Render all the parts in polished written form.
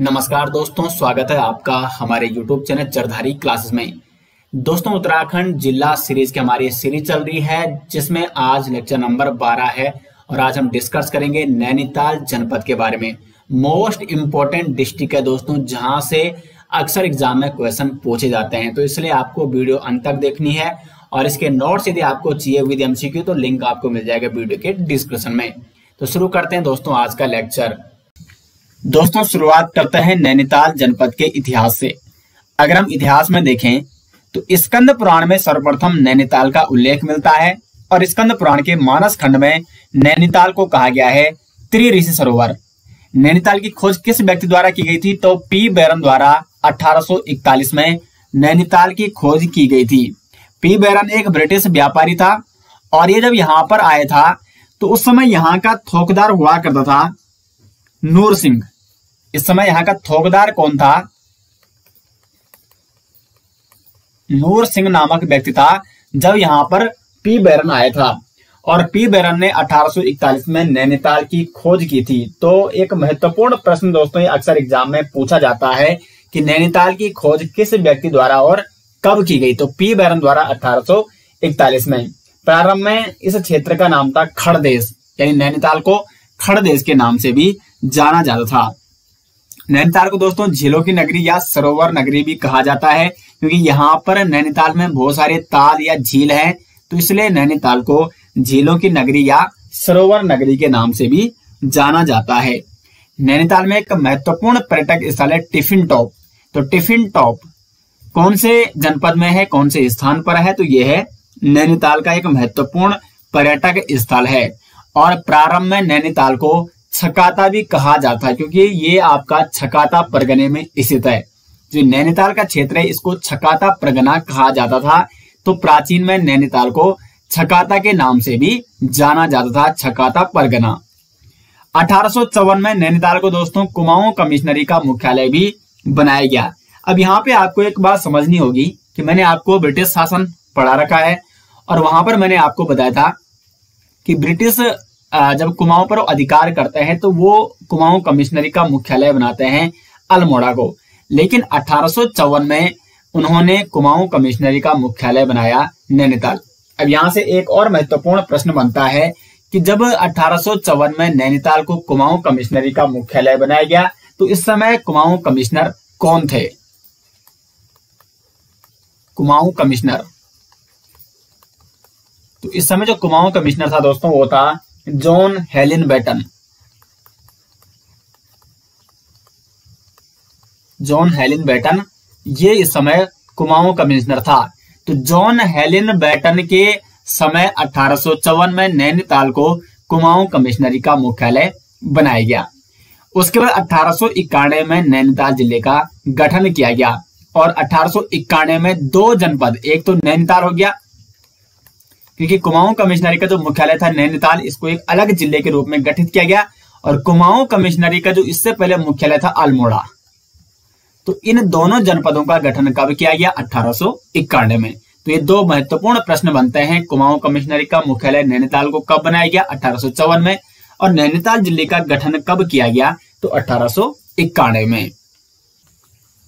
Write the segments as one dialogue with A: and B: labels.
A: नमस्कार दोस्तों, स्वागत है आपका हमारे YouTube चैनल चरधारी क्लासेस में। दोस्तों, उत्तराखंड जिला सीरीज की हमारी सीरीज चल रही है जिसमें आज लेक्चर नंबर 12 है और आज हम डिस्कस करेंगे नैनीताल जनपद के बारे में। मोस्ट इम्पोर्टेंट डिस्ट्रिक्ट है दोस्तों, जहां से अक्सर एग्जाम में क्वेश्चन पूछे जाते हैं, तो इसलिए आपको वीडियो अंत तक देखनी है और इसके नोट्स यदि आपको चाहिए विद MCQ तो लिंक आपको मिल जाएगा वीडियो के डिस्क्रिप्शन में। तो शुरू करते हैं दोस्तों आज का लेक्चर। दोस्तों, शुरुआत करते हैं नैनीताल जनपद के इतिहास से। अगर हम इतिहास में देखें तो स्कंद पुराण में सर्वप्रथम नैनीताल का उल्लेख मिलता है और स्कंद पुराण के मानस खंड में नैनीताल को कहा गया है त्रिऋषि सरोवर। नैनीताल की खोज किस व्यक्ति द्वारा की गई थी? तो पी बैरन द्वारा 1841 में नैनीताल की खोज की गई थी। पी बैरन एक ब्रिटिश व्यापारी था और ये जब यहाँ पर आया था तो उस समय यहाँ का थोकदार हुआ करता था नूर सिंह। इस समय यहाँ का थोकदार कौन था? नूर सिंह नामक व्यक्ति था जब यहाँ पर पी बैरन आया था और पी बैरन ने 1841 में नैनीताल की खोज की थी। तो एक महत्वपूर्ण प्रश्न दोस्तों, ये अक्सर एग्जाम में पूछा जाता है कि नैनीताल की खोज किस व्यक्ति द्वारा और कब की गई? तो पी बैरन द्वारा 1841 में। प्रारंभ में इस क्षेत्र का नाम था खड़देश, यानी नैनीताल को खड़देश के नाम से भी जाना जाता था। नैनीताल को दोस्तों झीलों की नगरी या सरोवर नगरी भी कहा जाता है, क्योंकि यहाँ पर नैनीताल में बहुत सारे ताल या झील हैं, तो इसलिए नैनीताल को झीलों की नगरी या सरोवर नगरी के नाम से भी जाना जाता है। नैनीताल में एक महत्वपूर्ण पर्यटक स्थल है टिफिन टॉप। तो टिफिन टॉप कौन से जनपद में है, कौन से स्थान पर है? तो यह है नैनीताल का एक महत्वपूर्ण पर्यटक स्थल है और प्रारंभ में नैनीताल को छकाता भी कहा जाता है, क्योंकि ये आपका छकाता परगने में स्थित है। जो नैनीताल का क्षेत्र है इसको छकाता परगना कहा जाता था। तो प्राचीन में नैनीताल को छकाता के नाम से भी जाना जाता था, छकाता परगना। 1854 में नैनीताल को दोस्तों कुमाऊं कमिश्नरी का मुख्यालय भी बनाया गया। अब यहाँ पे आपको एक बात समझनी होगी कि मैंने आपको ब्रिटिश शासन पढ़ा रखा है और वहां पर मैंने आपको बताया था कि ब्रिटिश जब कुमाऊं पर अधिकार करते हैं तो वो कुमाऊं कमिश्नरी का मुख्यालय बनाते हैं अल्मोड़ा को, लेकिन 1854 में उन्होंने कुमाऊं कमिश्नरी का मुख्यालय बनाया नैनीताल। अब यहाँ से एक और महत्वपूर्ण प्रश्न बनता है कि जब 1854 में नैनीताल को कुमाऊं कमिश्नरी का मुख्यालय बनाया गया तो इस समय कुमाऊं कमिश्नर कौन थे? कुमाऊं कमिश्नर, तो इस समय जो कुमाऊं कमिश्नर था दोस्तों वो था जॉन हेलिन बेटन। जॉन हेलिन बेटन ये इस समय कुमाऊं कमिश्नर था। तो जॉन हेलिन बेटन के समय 1854 में नैनीताल को कुमाऊं कमिश्नरी का मुख्यालय बनाया गया। उसके बाद 1891 में नैनीताल जिले का गठन किया गया और 1891 में दो जनपद, एक तो नैनीताल हो गया क्योंकि कुमाऊं कमिश्नरी का जो मुख्यालय था नैनीताल, इसको एक अलग जिले के रूप में गठित किया गया, और कुमाऊं कमिश्नरी का जो इससे पहले मुख्यालय था अल्मोड़ा। तो इन दोनों जनपदों का गठन कब किया गया? 1891 में। तो ये दो महत्वपूर्ण प्रश्न बनते हैं। कुमाऊं कमिश्नरी का मुख्यालय नैनीताल को कब बनाया गया? 1854 में। और नैनीताल जिले का गठन कब किया गया? तो 1891 में।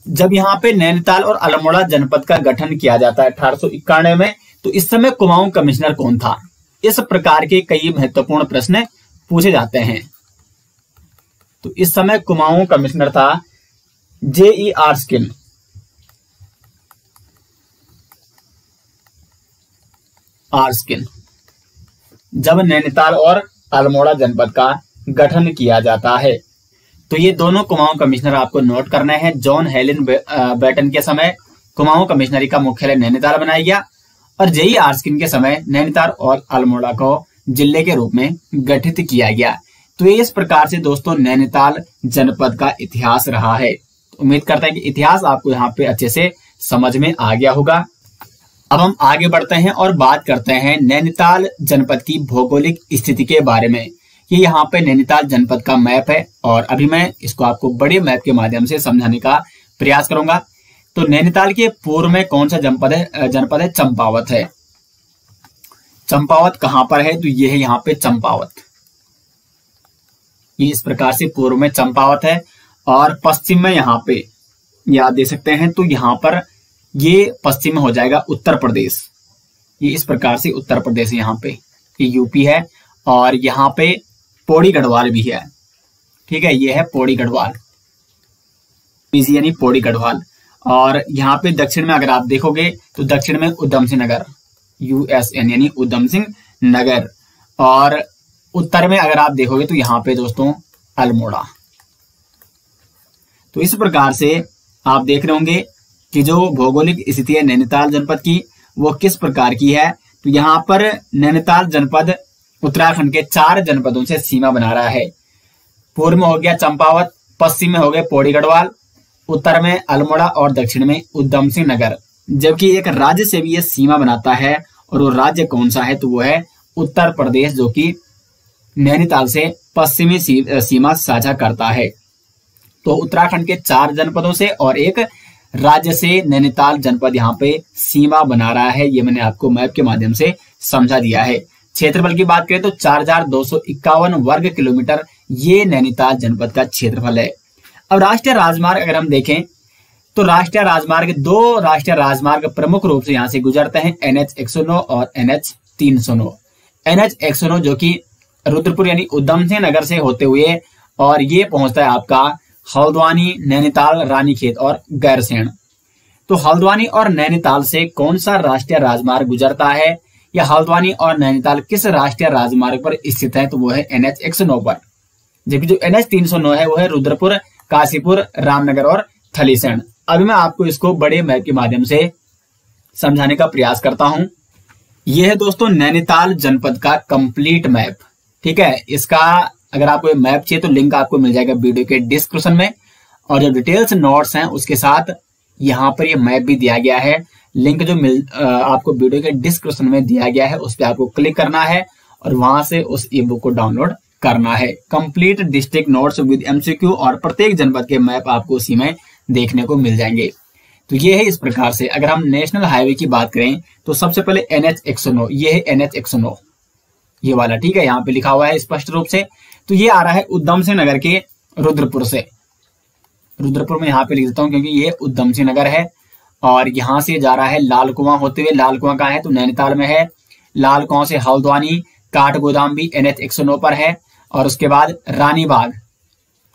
A: जब यहाँ पे नैनीताल और अल्मोड़ा जनपद का गठन किया जाता है 1891 में, तो इस समय कुमाऊं कमिश्नर कौन था? इस प्रकार के कई महत्वपूर्ण प्रश्न पूछे जाते हैं। तो इस समय कुमाऊं कमिश्नर था J.E. आर्स्किन। जब नैनीताल और अल्मोड़ा जनपद का गठन किया जाता है तो ये दोनों कुमाऊं कमिश्नर आपको नोट करना है। जॉन हेलिन बेटन के समय कुमाऊं कमिश्नरी का मुख्यालय नैनीताल बनाया गया और J.E. आर्स्किन के समय नैनीताल और अल्मोड़ा को जिले के रूप में गठित किया गया। तो ये इस प्रकार से दोस्तों नैनीताल जनपद का इतिहास रहा है। तो उम्मीद करते हैं कि इतिहास आपको यहाँ पे अच्छे से समझ में आ गया होगा। अब हम आगे बढ़ते हैं और बात करते हैं नैनीताल जनपद की भौगोलिक स्थिति के बारे में। ये यहाँ पे नैनीताल जनपद का मैप है और अभी मैं इसको आपको बड़े मैप के माध्यम से समझाने का प्रयास करूंगा। तो नैनीताल के पूर्व में कौन सा जनपद है? चंपावत है। चंपावत कहां पर है? तो ये है यहाँ पे चंपावत। ये इस प्रकार से पूर्व में चंपावत है और पश्चिम में यहाँ पे ये आप देख सकते हैं, तो यहाँ पर ये पश्चिम में हो जाएगा उत्तर प्रदेश। ये इस प्रकार से उत्तर प्रदेश यहाँ पे, ये यूपी है, और यहाँ पे पौड़ी गढ़वाल भी है। ठीक है, ये है पौड़ी गढ़वाल, यानी पौड़ी गढ़वाल। और यहाँ पे दक्षिण में अगर आप देखोगे तो दक्षिण में उधम सिंह नगर, USN यानी उधम सिंह नगर। और उत्तर में अगर आप देखोगे तो यहाँ पे दोस्तों अल्मोड़ा। तो इस प्रकार से आप देख रहे होंगे कि जो भौगोलिक स्थिति है नैनीताल जनपद की वो किस प्रकार की है। तो यहाँ पर नैनीताल जनपद उत्तराखंड के 4 जनपदों से सीमा बना रहा है। पूर्व में हो गया चंपावत, पश्चिम में हो गए पौड़ी गढ़वाल, उत्तर में अल्मोड़ा और दक्षिण में उधम सिंह नगर। जबकि एक राज्य से भी ये सीमा बनाता है, और वो राज्य कौन सा है, तो वो है उत्तर प्रदेश, जो कि नैनीताल से पश्चिमी सीमा साझा करता है। तो उत्तराखंड के 4 जनपदों से और एक राज्य से नैनीताल जनपद यहाँ पे सीमा बना रहा है। ये मैंने आपको मैप के माध्यम से समझा दिया है। क्षेत्रफल की बात करें तो 4251 वर्ग किलोमीटर ये नैनीताल जनपद का क्षेत्रफल है। अब राष्ट्रीय राजमार्ग अगर हम देखें तो राष्ट्रीय राजमार्ग, 2 राष्ट्रीय राजमार्ग प्रमुख रूप से यहाँ से गुजरते हैं, NH 109 और NH 309। NH 109 जो कि रुद्रपुर यानी उधम सिंह नगर से होते हुए और ये पहुंचता है आपका हल्द्वानी, नैनीताल, रानीखेत और गैरसैंण। तो हल्द्वानी और नैनीताल से कौन सा राष्ट्रीय राजमार्ग गुजरता है, या हल्द्वानी और नैनीताल किस राष्ट्रीय राजमार्ग पर स्थित है, तो वो है NH 109 पर। जबकि जो NH 309 है वो है रुद्रपुर, काशीपुर, रामनगर और थलीसैंण। अभी मैं आपको इसको बड़े मैप के माध्यम से समझाने का प्रयास करता हूं। यह है दोस्तों नैनीताल जनपद का कंप्लीट मैप। ठीक है, इसका अगर आपको ये मैप चाहिए तो लिंक आपको मिल जाएगा वीडियो के डिस्क्रिप्शन में, और जो डिटेल्स नोट्स हैं उसके साथ यहाँ पर ये मैप भी दिया गया है। लिंक जो आपको वीडियो के डिस्क्रिप्शन में दिया गया है उस पर आपको क्लिक करना है और वहां से उस ई बुक को डाउनलोड करना है। Complete district notes with MCQ और प्रत्येक जनपद के मैप आपको उसी में देखने को मिल जाएंगे। तो ये है इस प्रकार से। अगर हम नेशनल हाईवे की बात करें तो सबसे पहले NH 109, ये है NH 109 ये वाला। ठीक है, यहाँ पे लिखा हुआ है स्पष्ट रूप से। तो ये आ रहा है उधम सिंह नगर के रुद्रपुर से। रुद्रपुर में यहाँ पे लिख देता हूँ क्योंकि ये उधम सिंह नगर है, और यहाँ से जा रहा है लाल कुआं होते हुए। लाल कुआं कहाँ है, तो नैनीताल में है। लाल कुआं से हल्द्वानी, काठगोदाम भी NH 109 पर है, और उसके बाद रानीबाग,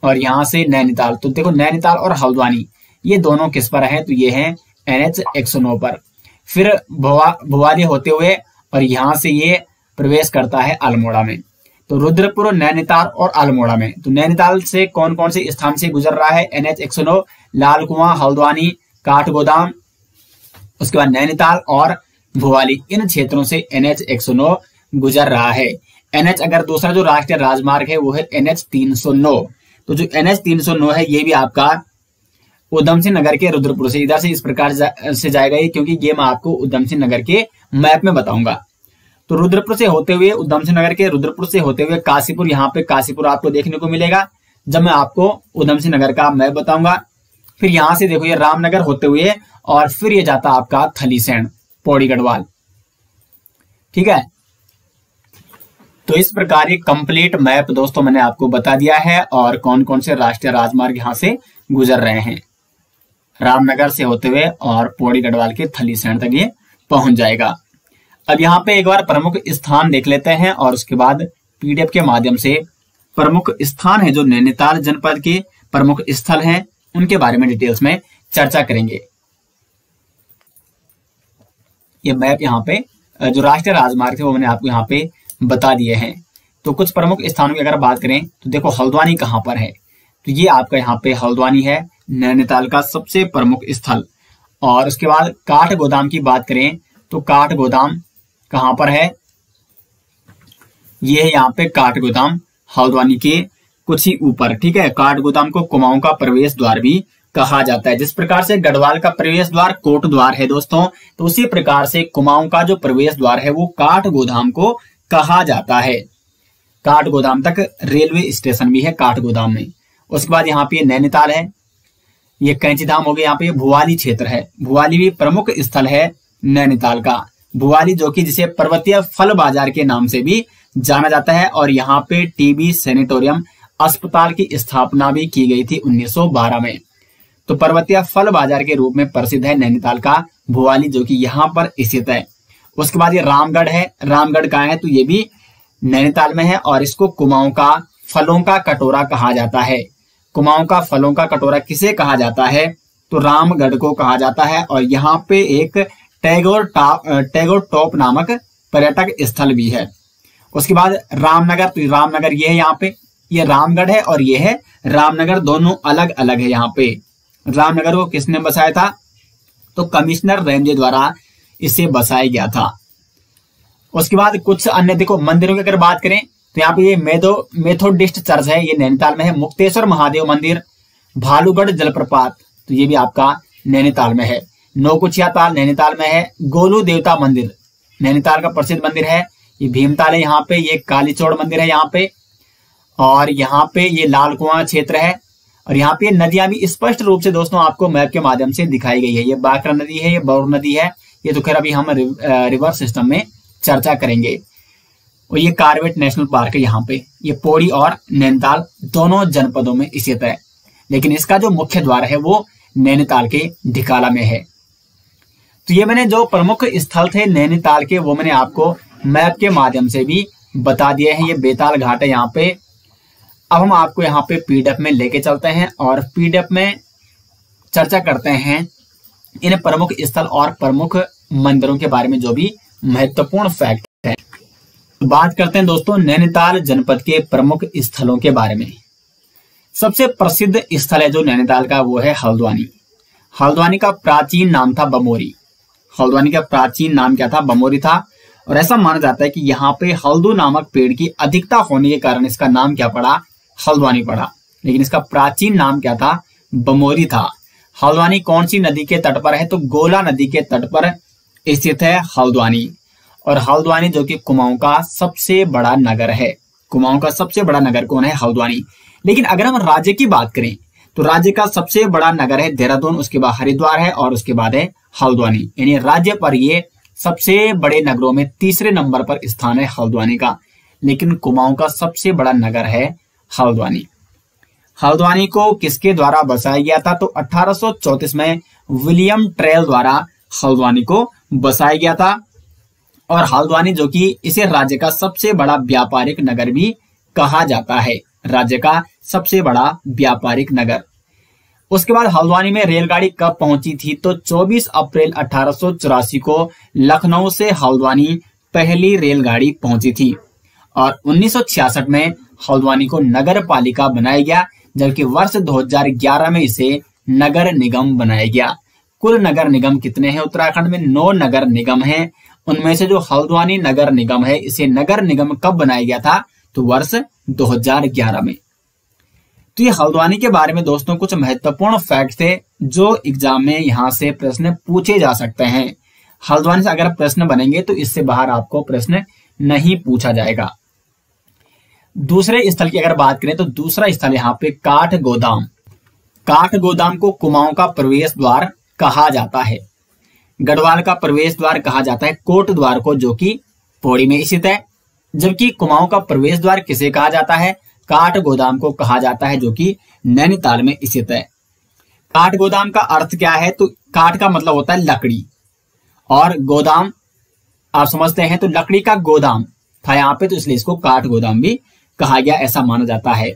A: और यहाँ से नैनीताल। तो देखो नैनीताल और हल्द्वानी ये दोनों किस पर है, तो ये है NH 109 पर। फिर भुवाली होते हुए और यहाँ से ये प्रवेश करता है अल्मोड़ा में। तो रुद्रपुर, नैनीताल और अल्मोड़ा में। तो नैनीताल से कौन कौन से स्थान से गुजर रहा है, NH 109, लाल कुआं, हल्द्वानी, काठगोदाम, उसके बाद नैनीताल और भुवाली, इन क्षेत्रों से NH 109 गुजर रहा है। NH अगर दूसरा जो राष्ट्रीय राजमार्ग है वो है NH 309। तो जो NH 309 है ये भी आपका उधम सिंह नगर के रुद्रपुर से, इधर से इस प्रकार से जाएगा ये, क्योंकि ये मैं आपको उधम सिंह नगर के मैप में बताऊंगा। तो रुद्रपुर से होते हुए, उधम सिंह नगर के रुद्रपुर से होते हुए काशीपुर, यहाँ पे काशीपुर आपको देखने को मिलेगा जब मैं आपको उधम सिंह नगर का मैप बताऊंगा। फिर यहां से देखो ये रामनगर होते हुए और फिर ये जाता आपका थलीसैंण, पौड़ी गढ़वाल। ठीक है, तो इस प्रकार ये कंप्लीट मैप दोस्तों मैंने आपको बता दिया है, और कौन कौन से राष्ट्रीय राजमार्ग यहां से गुजर रहे हैं। रामनगर से होते हुए और पौड़ी गढ़वाल के थलीसैंण तक ये पहुंच जाएगा। अब यहाँ पे एक बार प्रमुख स्थान देख लेते हैं, और उसके बाद PDF के माध्यम से प्रमुख स्थान है जो नैनीताल जनपद के प्रमुख स्थल हैं उनके बारे में डिटेल्स में चर्चा करेंगे। ये मैप यहाँ पे जो राष्ट्रीय राजमार्ग थे वो मैंने आपको यहाँ पे बता दिए हैं। तो कुछ प्रमुख स्थानों की अगर बात करें तो देखो हल्द्वानी कहाँ पर है, तो ये आपका यहाँ पे हल्द्वानी है, नैनीताल का सबसे प्रमुख स्थल। और उसके बाद काठगोदाम की बात करें तो काठगोदाम कहाँ पर है, ये है यहाँ पे काठगोदाम, हल्द्वानी के कुछ ही ऊपर। ठीक है, काठगोदाम को कुमाऊं का प्रवेश द्वार भी कहा जाता है। जिस प्रकार से गढ़वाल का प्रवेश द्वार कोट द्वार है दोस्तों, तो उसी प्रकार से कुमाऊं का जो प्रवेश द्वार है वो काठगोदाम को कहा जाता है। काठगोदाम तक रेलवे स्टेशन भी है काठगोदाम में। उसके बाद यहाँ पे नैनीताल है, ये कैंचीधाम हो गया। यहाँ पे भुवाली क्षेत्र है, भुवाली भी प्रमुख स्थल है नैनीताल का। भुवाली जो कि जिसे पर्वतीय फल बाजार के नाम से भी जाना जाता है, और यहाँ पे टीबी सैनिटोरियम अस्पताल की स्थापना भी की गई थी 1912 में। तो पर्वतीय फल बाजार के रूप में प्रसिद्ध है नैनीताल का भुवाली, जो कि यहाँ पर स्थित है। उसके बाद ये रामगढ़ है, रामगढ़ कहाँ है, तो ये भी नैनीताल में है और इसको कुमाऊं का फलों का कटोरा कहा जाता है। कुमाऊं का फलों का कटोरा किसे कहा जाता है, तो रामगढ़ को कहा जाता है। और यहाँ पे एक टैगोर टॉप नामक पर्यटक स्थल भी है। उसके बाद रामनगर, तो रामनगर ये है, यहाँ पे ये रामगढ़ है और ये है रामनगर, दोनों अलग अलग है। यहाँ पे रामनगर को किसने बसाया था, तो कमिश्नर रेंजे द्वारा इसे बसाया गया था। उसके बाद कुछ अन्य देखो मंदिरों की अगर बात करें तो यहाँ पे ये मेथोडिस्ट चर्च है, ये नैनीताल में है। मुक्तेश्वर महादेव मंदिर, भालूगढ़ जलप्रपात, तो ये भी आपका नैनीताल में है। नौकुचिया ताल नैनीताल में है। गोलू देवता मंदिर नैनीताल का प्रसिद्ध मंदिर है। ये भीमताल है यहाँ पे, ये कालीचौड़ मंदिर है यहाँ पे, और यहाँ पे ये लाल कुआं क्षेत्र है। और यहाँ पे नदियां भी स्पष्ट रूप से दोस्तों आपको मैप के माध्यम से दिखाई गई है। ये बाकरा नदी है, ये बौर नदी है, ये तो खैर अभी हम रिवर सिस्टम में चर्चा करेंगे। और ये कार्बेट नेशनल पार्क है यहाँ पे, ये पौड़ी और नैनीताल दोनों जनपदों में स्थित है, लेकिन इसका जो मुख्य द्वार है वो नैनीताल के ढिकाला में है। तो ये मैंने जो प्रमुख स्थल थे नैनीताल के वो मैंने आपको मैप के माध्यम से भी बता दिए हैं। ये बेताल घाट है यहाँ पे। अब हम आपको यहाँ पे पीडीएफ में लेके चलते हैं और पीडीएफ में चर्चा करते हैं इन प्रमुख स्थल और प्रमुख मंदिरों के बारे में जो भी महत्वपूर्ण फैक्ट है। तो बात करते हैं दोस्तों नैनीताल जनपद के प्रमुख स्थलों के बारे में। सबसे प्रसिद्ध स्थल है जो नैनीताल का वो है हल्द्वानी। हल्द्वानी का प्राचीन नाम था बमोरी। हल्द्वानी का प्राचीन नाम क्या था, बमोरी था। और ऐसा माना जाता है कि यहाँ पे हल्दू नामक पेड़ की अधिकता होने के कारण इसका नाम क्या पड़ा, हल्द्वानी पड़ा, लेकिन इसका प्राचीन नाम क्या था, बमोरी था। हल्द्वानी कौन सी नदी के तट पर है, तो गोला नदी के तट पर स्थित है हल्द्वानी। और हल्द्वानी जो कि कुमाऊं का सबसे बड़ा नगर है। कुमाऊं का सबसे बड़ा नगर कौन है, हल्द्वानी। लेकिन अगर हम राज्य की बात करें तो राज्य का सबसे बड़ा नगर है देहरादून, उसके बाद हरिद्वार है और उसके बाद है हल्द्वानी। यानी राज्य पर ये सबसे बड़े नगरों में तीसरे नंबर पर स्थान है हल्द्वानी का। लेकिन कुमाऊं का सबसे बड़ा नगर है हल्द्वानी। हल्द्वानी को किसके द्वारा बसाया गया था, तो 1834 में विलियम ट्रेल द्वारा हल्द्वानी को बसाया गया था। और हल्द्वानी जो कि इसे राज्य का सबसे बड़ा व्यापारिक नगर भी कहा जाता है, राज्य का सबसे बड़ा व्यापारिक नगर। उसके बाद हल्द्वानी में रेलगाड़ी कब पहुंची थी, तो 24 अप्रैल 1884 को लखनऊ से हल्द्वानी पहली रेलगाड़ी पहुंची थी। और 1966 में हल्द्वानी को नगर पालिका बनाया गया, जबकि वर्ष 2011 में इसे नगर निगम बनाया गया। कुल नगर निगम कितने हैं उत्तराखंड में, 9 नगर निगम हैं। उनमें से जो हल्द्वानी नगर निगम है, इसे नगर निगम कब बनाया गया था, तो वर्ष 2011 में। तो ये हल्द्वानी के बारे में दोस्तों कुछ महत्वपूर्ण फैक्ट थे जो एग्जाम में यहां से प्रश्न पूछे जा सकते हैं। हल्द्वानी से अगर प्रश्न बनेंगे तो इससे बाहर आपको प्रश्न नहीं पूछा जाएगा। दूसरे स्थल की अगर बात करें तो दूसरा स्थल यहाँ पे काठ गोदाम। काठ गोदाम को कुमाऊं का प्रवेश द्वार कहा जाता है। गढ़वाल का प्रवेश द्वार कहा जाता है कोट द्वार को, जो कि पौड़ी में स्थित है। जबकि कुमाऊं का प्रवेश द्वार किसे कहा जाता है, काठ गोदाम को कहा जाता है, जो कि नैनीताल में स्थित है। काठ गोदाम का अर्थ क्या है, तो काठ का मतलब होता है लकड़ी और गोदाम आप समझते हैं, तो लकड़ी का गोदाम था यहाँ पे, तो इसलिए इसको काठ गोदाम भी कहा गया, ऐसा माना जाता है।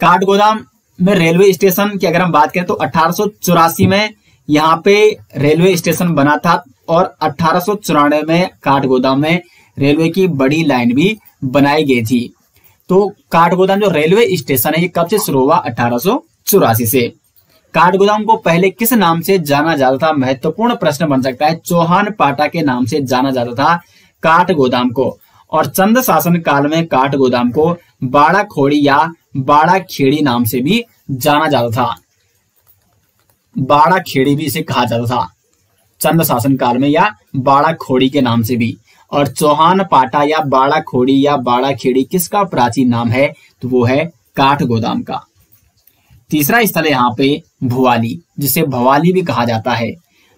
A: काठ गोदाम में रेलवे स्टेशन की अगर हम बात करें तो 1884 में यहाँ पे रेलवे स्टेशन बना था और 1894 में काठ गोदाम में रेलवे की बड़ी लाइन भी बनाई गई थी। तो काठ गोदाम जो रेलवे स्टेशन है ये कब से शुरू हुआ, 1884 से। काठ गोदाम को पहले किस नाम से जाना जाता था, महत्वपूर्ण प्रश्न बन सकता है। चौहान पाटा के नाम से जाना जाता था काठ गोदाम को। और चंद शासन काल में काठ गोदाम को बाड़ा खोड़ी या बाड़ा खेड़ी नाम से भी जाना जाता था। बाड़ा खेड़ी भी इसे कहा जाता था चंद शासन काल में, या बाड़ा खोड़ी के नाम से भी। और चौहान पाटा या बाड़ा खोड़ी या बाड़ा खेड़ी किसका प्राचीन नाम है, तो वो है काठ गोदाम का। तीसरा स्थल है यहाँ पे भुवाली, जिसे भवाली भी कहा जाता है।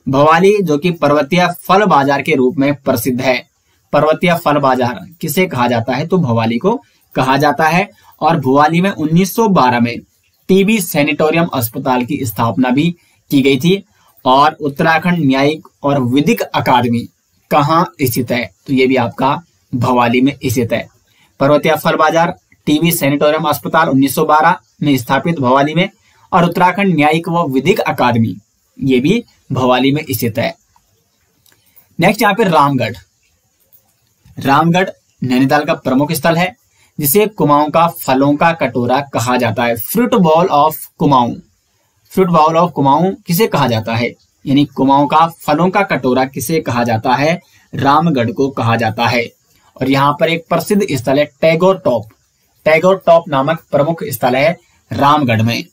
A: भवाली जो कि पर्वतीय फल बाजार के रूप में प्रसिद्ध है। पर्वतीय फल बाजार किसे कहा जाता है, तो भवाली को कहा जाता है। और भुवाली में 1912 में टीबी सैनिटोरियम अस्पताल की स्थापना भी की गई थी। और उत्तराखंड न्यायिक और विधिक अकादमी कहाँ स्थित है, तो ये भी आपका भवाली में स्थित है। पर्वतीय फल बाजार, टीबी सैनिटोरियम अस्पताल 1912 में स्थापित भवाली में, और उत्तराखंड न्यायिक व विधिक अकादमी ये भी भवाली में स्थित है। नेक्स्ट यहाँ पे रामगढ़। रामगढ़ नैनीताल का प्रमुख स्थल है, जिसे कुमाऊं का फलों का कटोरा कहा जाता है। Fruit bowl of Kumaon. Fruit bowl of Kumaon किसे कहा जाता है, यानी कुमाऊं का फलों का कटोरा किसे कहा जाता है, रामगढ़ को कहा जाता है। और यहाँ पर एक प्रसिद्ध स्थल है टैगोर टॉप। टैगोर टॉप नामक प्रमुख स्थल है रामगढ़ में।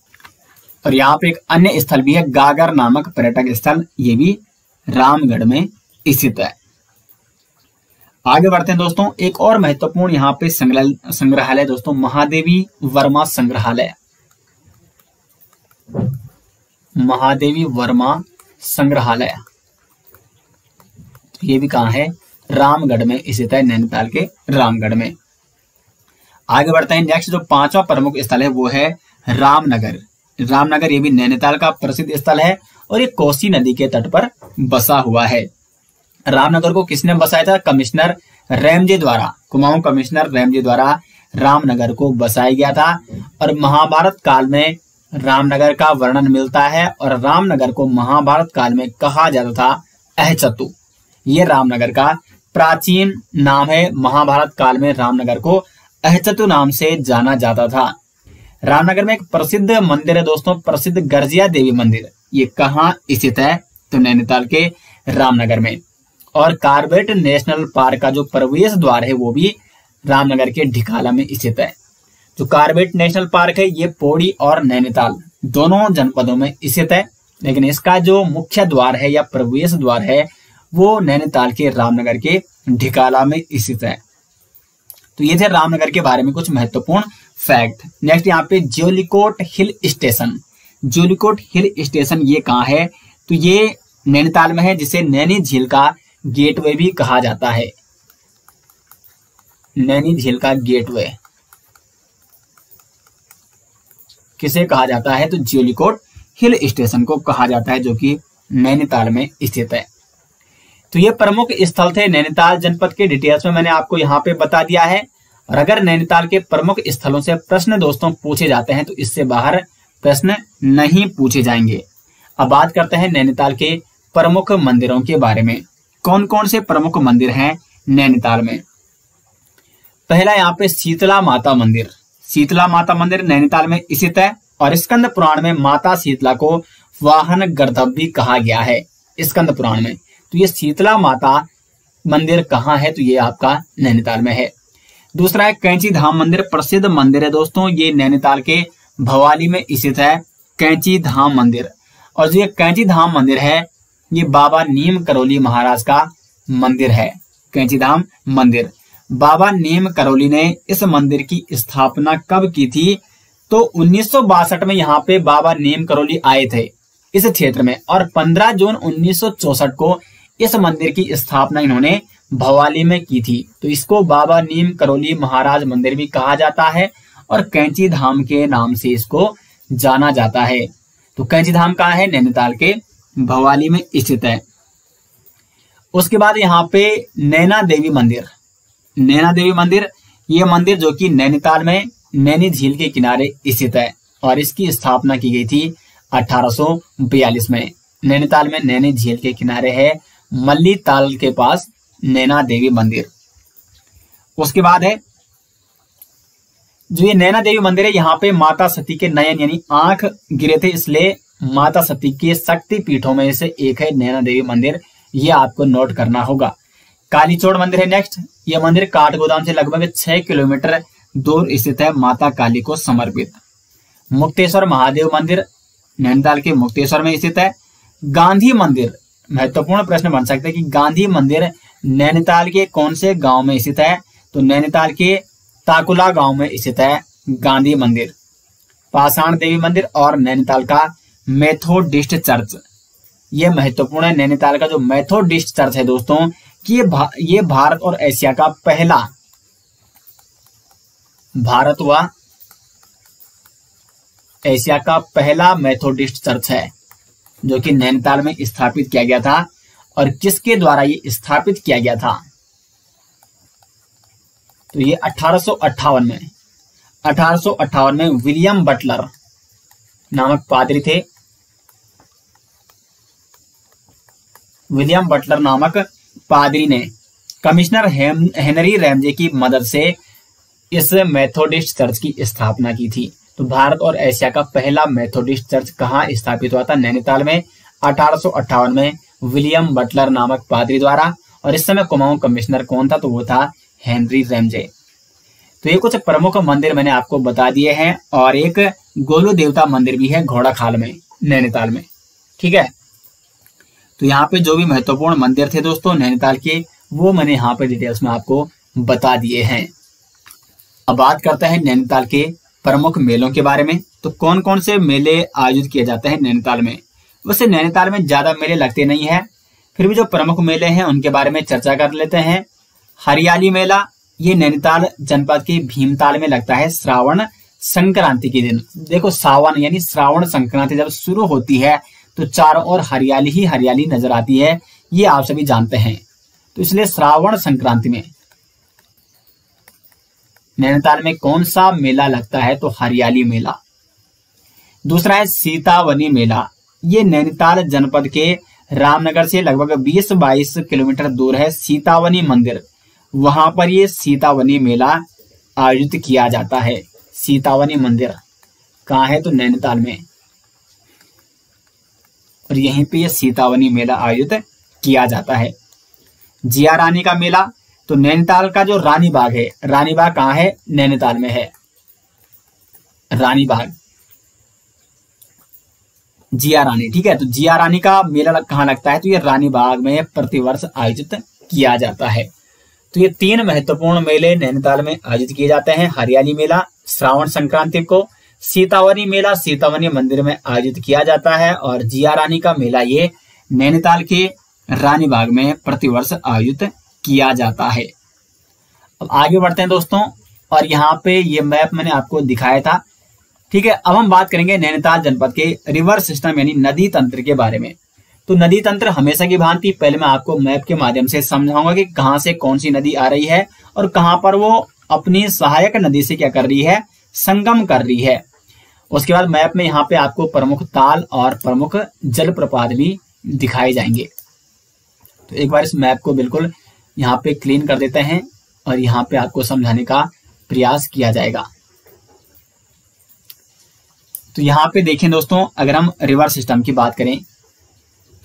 A: और यहाँ पे एक अन्य स्थल भी है गागर नामक पर्यटक स्थल, ये भी रामगढ़ में स्थित है। आगे बढ़ते हैं दोस्तों, एक और महत्वपूर्ण यहाँ पे संग्रहालय दोस्तों, महादेवी वर्मा संग्रहालय। महादेवी वर्मा संग्रहालय ये भी कहाँ है, रामगढ़ में स्थित है, नैनीताल के रामगढ़ में। आगे बढ़ते हैं, नेक्स्ट जो पांचवा प्रमुख स्थल है वो है रामनगर। रामनगर ये भी नैनीताल का प्रसिद्ध स्थल है और ये कोसी नदी के तट पर बसा हुआ है। रामनगर को किसने बसाया था, कमिश्नर रैमजे द्वारा, कुमाऊं कमिश्नर रैमजे द्वारा रामनगर को बसाया गया था। और महाभारत काल में रामनगर का वर्णन मिलता है और रामनगर को महाभारत काल में कहा जाता था अहचतु। ये रामनगर का प्राचीन नाम है। महाभारत काल में रामनगर को अहचतु नाम से जाना जाता था। रामनगर में एक प्रसिद्ध मंदिर है दोस्तों, प्रसिद्ध गर्जिया देवी मंदिर। ये कहाँ स्थित है, तो नैनीताल के रामनगर में। और कार्बेट नेशनल पार्क का जो प्रवेश द्वार है वो भी रामनगर के ढिकाला में स्थित है। जो कार्बेट नेशनल पार्क है ये पौड़ी और नैनीताल दोनों जनपदों में स्थित है, लेकिन इसका जो मुख्य द्वार है या प्रवेश द्वार है वो नैनीताल के रामनगर के ढिकाला में स्थित है। तो ये थे रामनगर के बारे में कुछ महत्वपूर्ण फैक्ट। नेक्स्ट यहाँ पे Jeolikot hill station. Jeolikot hill station ये कहाँ है, तो ये नैनीताल में है, जिसे नैनी झील का गेटवे भी कहा जाता है। नैनी झील का गेटवे किसे कहा जाता है, तो ज्योलिकोट हिल स्टेशन को कहा जाता है, जो कि नैनीताल में स्थित है। तो ये प्रमुख स्थल थे नैनीताल जनपद के। डिटेल्स में मैंने आपको यहाँ पे बता दिया है। और अगर नैनीताल के प्रमुख स्थलों से प्रश्न दोस्तों पूछे जाते हैं तो इससे बाहर प्रश्न नहीं पूछे जाएंगे। अब बात करते हैं नैनीताल के प्रमुख मंदिरों के बारे में। कौन कौन से प्रमुख मंदिर हैं नैनीताल में। पहला यहाँ पे शीतला माता मंदिर। शीतला माता मंदिर नैनीताल में स्थित है और स्कंद पुराण में माता शीतला को वाहन गर्दभ कहा गया है, स्कंद पुराण में। तो ये शीतला माता मंदिर कहाँ है, तो ये आपका नैनीताल में है। दूसरा है कैंची धाम मंदिर। प्रसिद्ध मंदिर है दोस्तों, ये नैनीताल के भवाली में स्थित है, कैंची धाम मंदिर। और जो ये कैंची धाम मंदिर है ये बाबा नीम करौली महाराज का मंदिर है। कैंची धाम मंदिर, बाबा नीम करौली ने इस मंदिर की स्थापना कब की थी, तो 1962 में यहाँ पे बाबा नीम करौली आए थे इस क्षेत्र में, और 15 जून 1964 को इस मंदिर की स्थापना इन्होंने भवाली में की थी। तो इसको बाबा नीम करौली महाराज मंदिर भी कहा जाता है और कैंची धाम के नाम से इसको जाना जाता है। तो कैंची धाम कहाँ है, नैनीताल के भवाली में स्थित है। उसके बाद यहाँ पे नैना देवी मंदिर। नैना देवी मंदिर ये मंदिर जो कि नैनीताल में नैनी झील के किनारे स्थित है और इसकी स्थापना की गई थी 1842 में। नैनीताल में नैनी झील के किनारे है, मल्ली ताल के पास नैना देवी मंदिर। उसके बाद है जो ये नैना देवी मंदिर है, यहाँ पे माता सती के नयन यानी आंख गिरे थे, इसलिए माता सती के शक्ति पीठों में से एक है नैना देवी मंदिर। ये आपको नोट करना होगा। कालीचोड़ मंदिर है नेक्स्ट। ये मंदिर काठगोदाम से लगभग 6 किलोमीटर दूर स्थित है, माता काली को समर्पित। मुक्तेश्वर महादेव मंदिर नैनीताल के मुक्तेश्वर में स्थित है। गांधी मंदिर, महत्वपूर्ण प्रश्न बन सकता है कि गांधी मंदिर नैनीताल के कौन से गांव में स्थित है, तो नैनीताल के ताकुला गांव में स्थित है गांधी मंदिर। पाषाण देवी मंदिर और नैनीताल का मेथोडिस्ट चर्च, ये महत्वपूर्ण है। नैनीताल का जो मेथोडिस्ट चर्च है दोस्तों, कि ये भारत और एशिया का भारत व एशिया का पहला मेथोडिस्ट चर्च है जो कि नैनीताल में स्थापित किया गया था। और किसके द्वारा ये स्थापित किया गया था? तो ये 1858 में विलियम बटलर नामक पादरी थे। विलियम बटलर नामक पादरी ने कमिश्नर हेनरी रैमजे की मदद से इस मेथोडिस्ट चर्च की स्थापना की थी। तो भारत और एशिया का पहला मेथोडिस्ट चर्च कहाँ स्थापित हुआ था? नैनीताल में 1858 में विलियम बटलर नामक पादरी द्वारा। और इस समय कुमाऊं कमिश्नर कौन था? तो वो था हेनरी रैमजे। तो ये कुछ प्रमुख मंदिर मैंने आपको बता दिए हैं। और एक गोलू देवता मंदिर भी है घोड़ाखाल में, नैनीताल में। ठीक है, तो यहाँ पे जो भी महत्वपूर्ण मंदिर थे दोस्तों नैनीताल के, वो मैंने यहाँ पे डिटेल्स में आपको बता दिए हैं। अब बात करते हैं नैनीताल के प्रमुख मेलों के बारे में। तो कौन कौन से मेले आयोजित किए जाते हैं नैनीताल में? वैसे नैनीताल में ज्यादा मेले लगते नहीं है, फिर भी जो प्रमुख मेले हैं उनके बारे में चर्चा कर लेते हैं। हरियाली मेला, ये नैनीताल जनपद के भीमताल में लगता है श्रावण संक्रांति के दिन। देखो सावन यानी श्रावण संक्रांति जब शुरू होती है तो चारों ओर हरियाली ही हरियाली नजर आती है, ये आप सभी जानते हैं। तो इसलिए श्रावण संक्रांति में नैनीताल में कौन सा मेला लगता है? तो हरियाली मेला। दूसरा है सीतावनी मेला, ये नैनीताल जनपद के रामनगर से लगभग 20-22 किलोमीटर दूर है सीतावनी मंदिर, वहां पर ये सीतावनी मेला आयोजित किया जाता है। सीतावनी मंदिर कहाँ है? तो नैनीताल में। और यहीं पे ये सीतावनी मेला आयोजित किया जाता है। जिया रानी का मेला, तो नैनीताल का जो रानी बाग है, रानी बाग कहाँ है? नैनीताल में है रानी बाग, जिया रानी। ठीक है, तो जिया रानी का मेला कहाँ लगता है? तो ये रानी बाग में प्रतिवर्ष आयोजित किया जाता है। तो ये 3 महत्वपूर्ण मेले नैनीताल में आयोजित किए जाते हैं। हरियाली मेला श्रावण संक्रांति को, सीतावनी मेला सीतावनी मंदिर में आयोजित किया जाता है, और जिया रानी का मेला ये नैनीताल के रानी बाग में प्रतिवर्ष आयोजित किया जाता है। अब आगे बढ़ते हैं दोस्तों, और यहाँ पे ये मैप मैंने आपको दिखाया था। ठीक है, अब हम बात करेंगे नैनीताल जनपद के रिवर सिस्टम यानी नदी तंत्र के बारे में। तो नदी तंत्र हमेशा की भांति पहले मैं आपको मैप के माध्यम से समझाऊंगा कि कहाँ से कौन सी नदी आ रही है और कहाँ पर वो अपनी सहायक नदी से क्या कर रही है? संगम कर रही है। उसके बाद मैप में यहाँ पे आपको प्रमुख ताल और प्रमुख जलप्रपात भी दिखाए जाएंगे। तो एक बार इस मैप को बिल्कुल यहाँ पे क्लीन कर देते हैं और यहाँ पे आपको समझाने का प्रयास किया जाएगा। तो यहाँ पे देखें दोस्तों, अगर हम रिवर सिस्टम की बात करें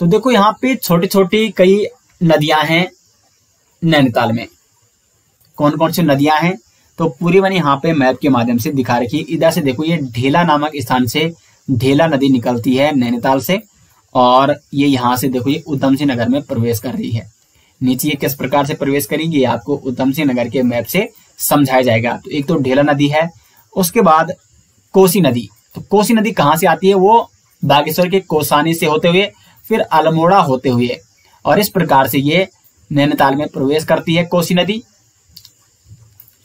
A: तो देखो यहाँ पे छोटी छोटी कई नदियां हैं नैनीताल में। कौन कौन सी नदियां हैं? तो पूरी मैंने यहाँ पे मैप के माध्यम से दिखा रखी है। इधर से देखो, ये ढेला नामक स्थान से ढेला नदी निकलती है नैनीताल से, और ये यहाँ से देखो ये उधम सिंह नगर में प्रवेश कर रही है। नीचे ये किस प्रकार से प्रवेश करेगी आपको उधम सिंह नगर के मैप से समझाया जाएगा। तो एक तो ढेला नदी है, उसके बाद कोसी नदी। तो कोसी नदी कहाँ से आती है? वो बागेश्वर के कोसानी से होते हुए फिर अल्मोड़ा होते हुए, और इस प्रकार से ये नैनीताल में प्रवेश करती है कोसी नदी।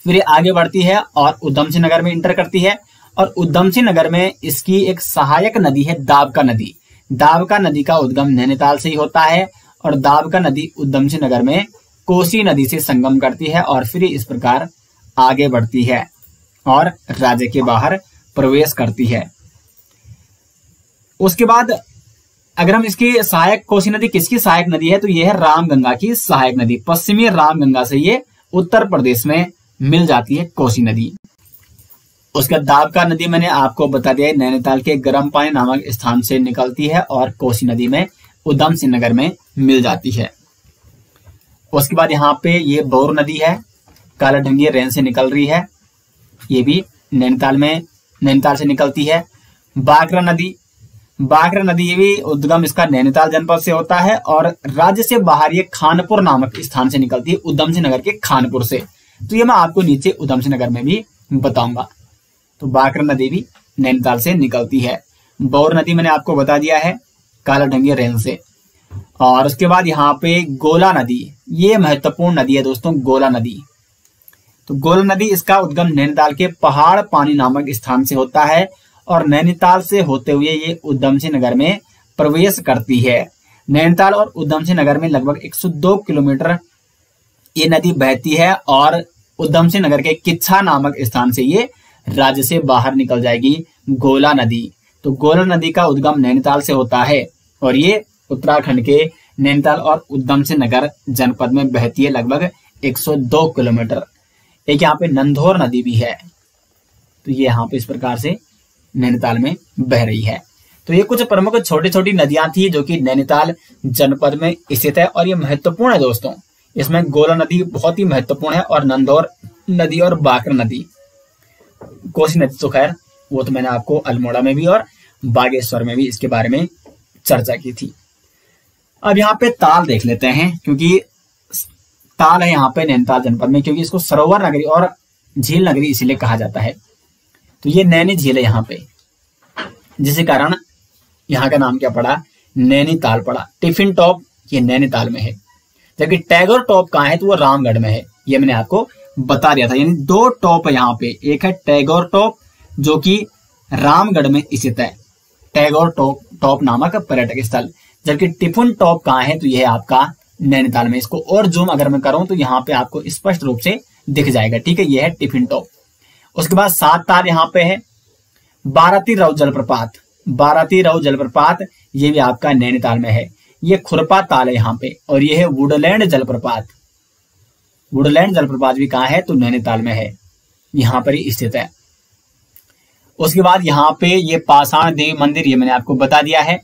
A: फिर ये आगे बढ़ती है और उधम सिंह नगर में इंटर करती है, और उधम सिंह नगर में इसकी एक सहायक नदी है दाबका नदी। दाबका नदी का उद्गम नैनीताल से ही होता है, और दाबका नदी उधम सिंह नगर में कोसी नदी से संगम करती है, और फिर इस प्रकार आगे बढ़ती है और राज्य के बाहर प्रवेश करती है। उसके बाद अगर हम इसकी सहायक कोसी नदी किसकी सहायक नदी है? तो यह है रामगंगा की सहायक नदी। पश्चिमी रामगंगा से ये उत्तर प्रदेश में मिल जाती है कोसी नदी। उसके बाद दाबका नदी मैंने आपको बता दिया है, नैनीताल के गर्म पानी नामक स्थान से निकलती है और कोसी नदी में उधम सिंह नगर में मिल जाती है। उसके बाद यहाँ पे ये बौर नदी है, कालाढंगी रेंज से निकल रही है, ये भी नैनीताल से निकलती है। बागरा नदी ये भी उद्गम इसका नैनीताल जनपद से होता है, और राज्य से बाहर ये खानपुर नामक स्थान से निकलती है, उधम सिंह नगर के खानपुर से। तो ये मैं आपको नीचे उधम सिंह नगर में भी बताऊंगा। तो बागरा नदी भी नैनीताल से निकलती है। बौर नदी मैंने आपको बता दिया है, कालाढंगी रेंज से। और उसके बाद यहाँ पे गोला नदी, ये महत्वपूर्ण नदी है दोस्तों, गोला नदी। तो गोला नदी इसका उद्गम नैनीताल के पहाड़ पानी नामक स्थान से होता है और नैनीताल से होते हुए ये उधम सिंह नगर में प्रवेश करती है। नैनीताल और उधम सिंह नगर में लगभग 102 किलोमीटर ये नदी बहती है और उधम सिंह नगर के किच्छा नामक स्थान से ये राज्य से बाहर निकल जाएगी गोला नदी। तो गोला नदी का उद्गम नैनीताल से होता है और ये उत्तराखंड के नैनीताल और उधम सिंह नगर जनपद में बहती है लगभग 102 किलोमीटर। एक यहाँ पे नंधौर नदी भी है, तो ये यहाँ पे इस प्रकार से नैनीताल में बह रही है। तो ये कुछ प्रमुख छोटी छोटी नदियां थी जो कि नैनीताल जनपद में स्थित है और ये महत्वपूर्ण है दोस्तों। इसमें गोला नदी बहुत ही महत्वपूर्ण है और नंधौर नदी और बाकर नदी, कोसी नदी तो खैर वो तो मैंने आपको अल्मोड़ा में भी और बागेश्वर में भी इसके बारे में चर्चा की थी। अब यहाँ पे ताल देख लेते हैं, क्योंकि ताल है यहाँ पे नैनीताल जनपद में, क्योंकि इसको सरोवर नगरी और झील नगरी इसीलिए कहा जाता है। तो ये नैनी झील है यहाँ पे, जिसके कारण यहाँ का नाम क्या पड़ा, नैनीताल पड़ा। टिफिन टॉप ये नैनीताल में है, जबकि टैगोर टॉप कहाँ है तो वो रामगढ़ में है। ये मैंने आपको बता दिया था। यानी दो टॉप है यहाँ पे, एक है टैगोर टॉप जो कि रामगढ़ में स्थित है, टैगोर टॉप नामक पर्यटक स्थल, जबकि टिफिन टॉप कहाँ है तो यह है आपका नैनीताल में। इसको और जूम अगर मैं करूं तो यहाँ पे आपको स्पष्ट रूप से दिख जाएगा। ठीक है, यह है टिफिन टॉप। उसके बाद 7 ताल यहाँ पे है। बाराती रव जलप्रपात, बाराती रव जलप्रपात ये भी आपका नैनीताल में है। ये खुरपा ताल है यहाँ पे। और ये है वुडलैंड जलप्रपात, वुडलैंड जलप्रपात भी कहाँ है तो नैनीताल में है, यहाँ पर ही स्थित है। उसके बाद यहाँ पे ये पाषाण देवी मंदिर, ये मैंने आपको बता दिया है।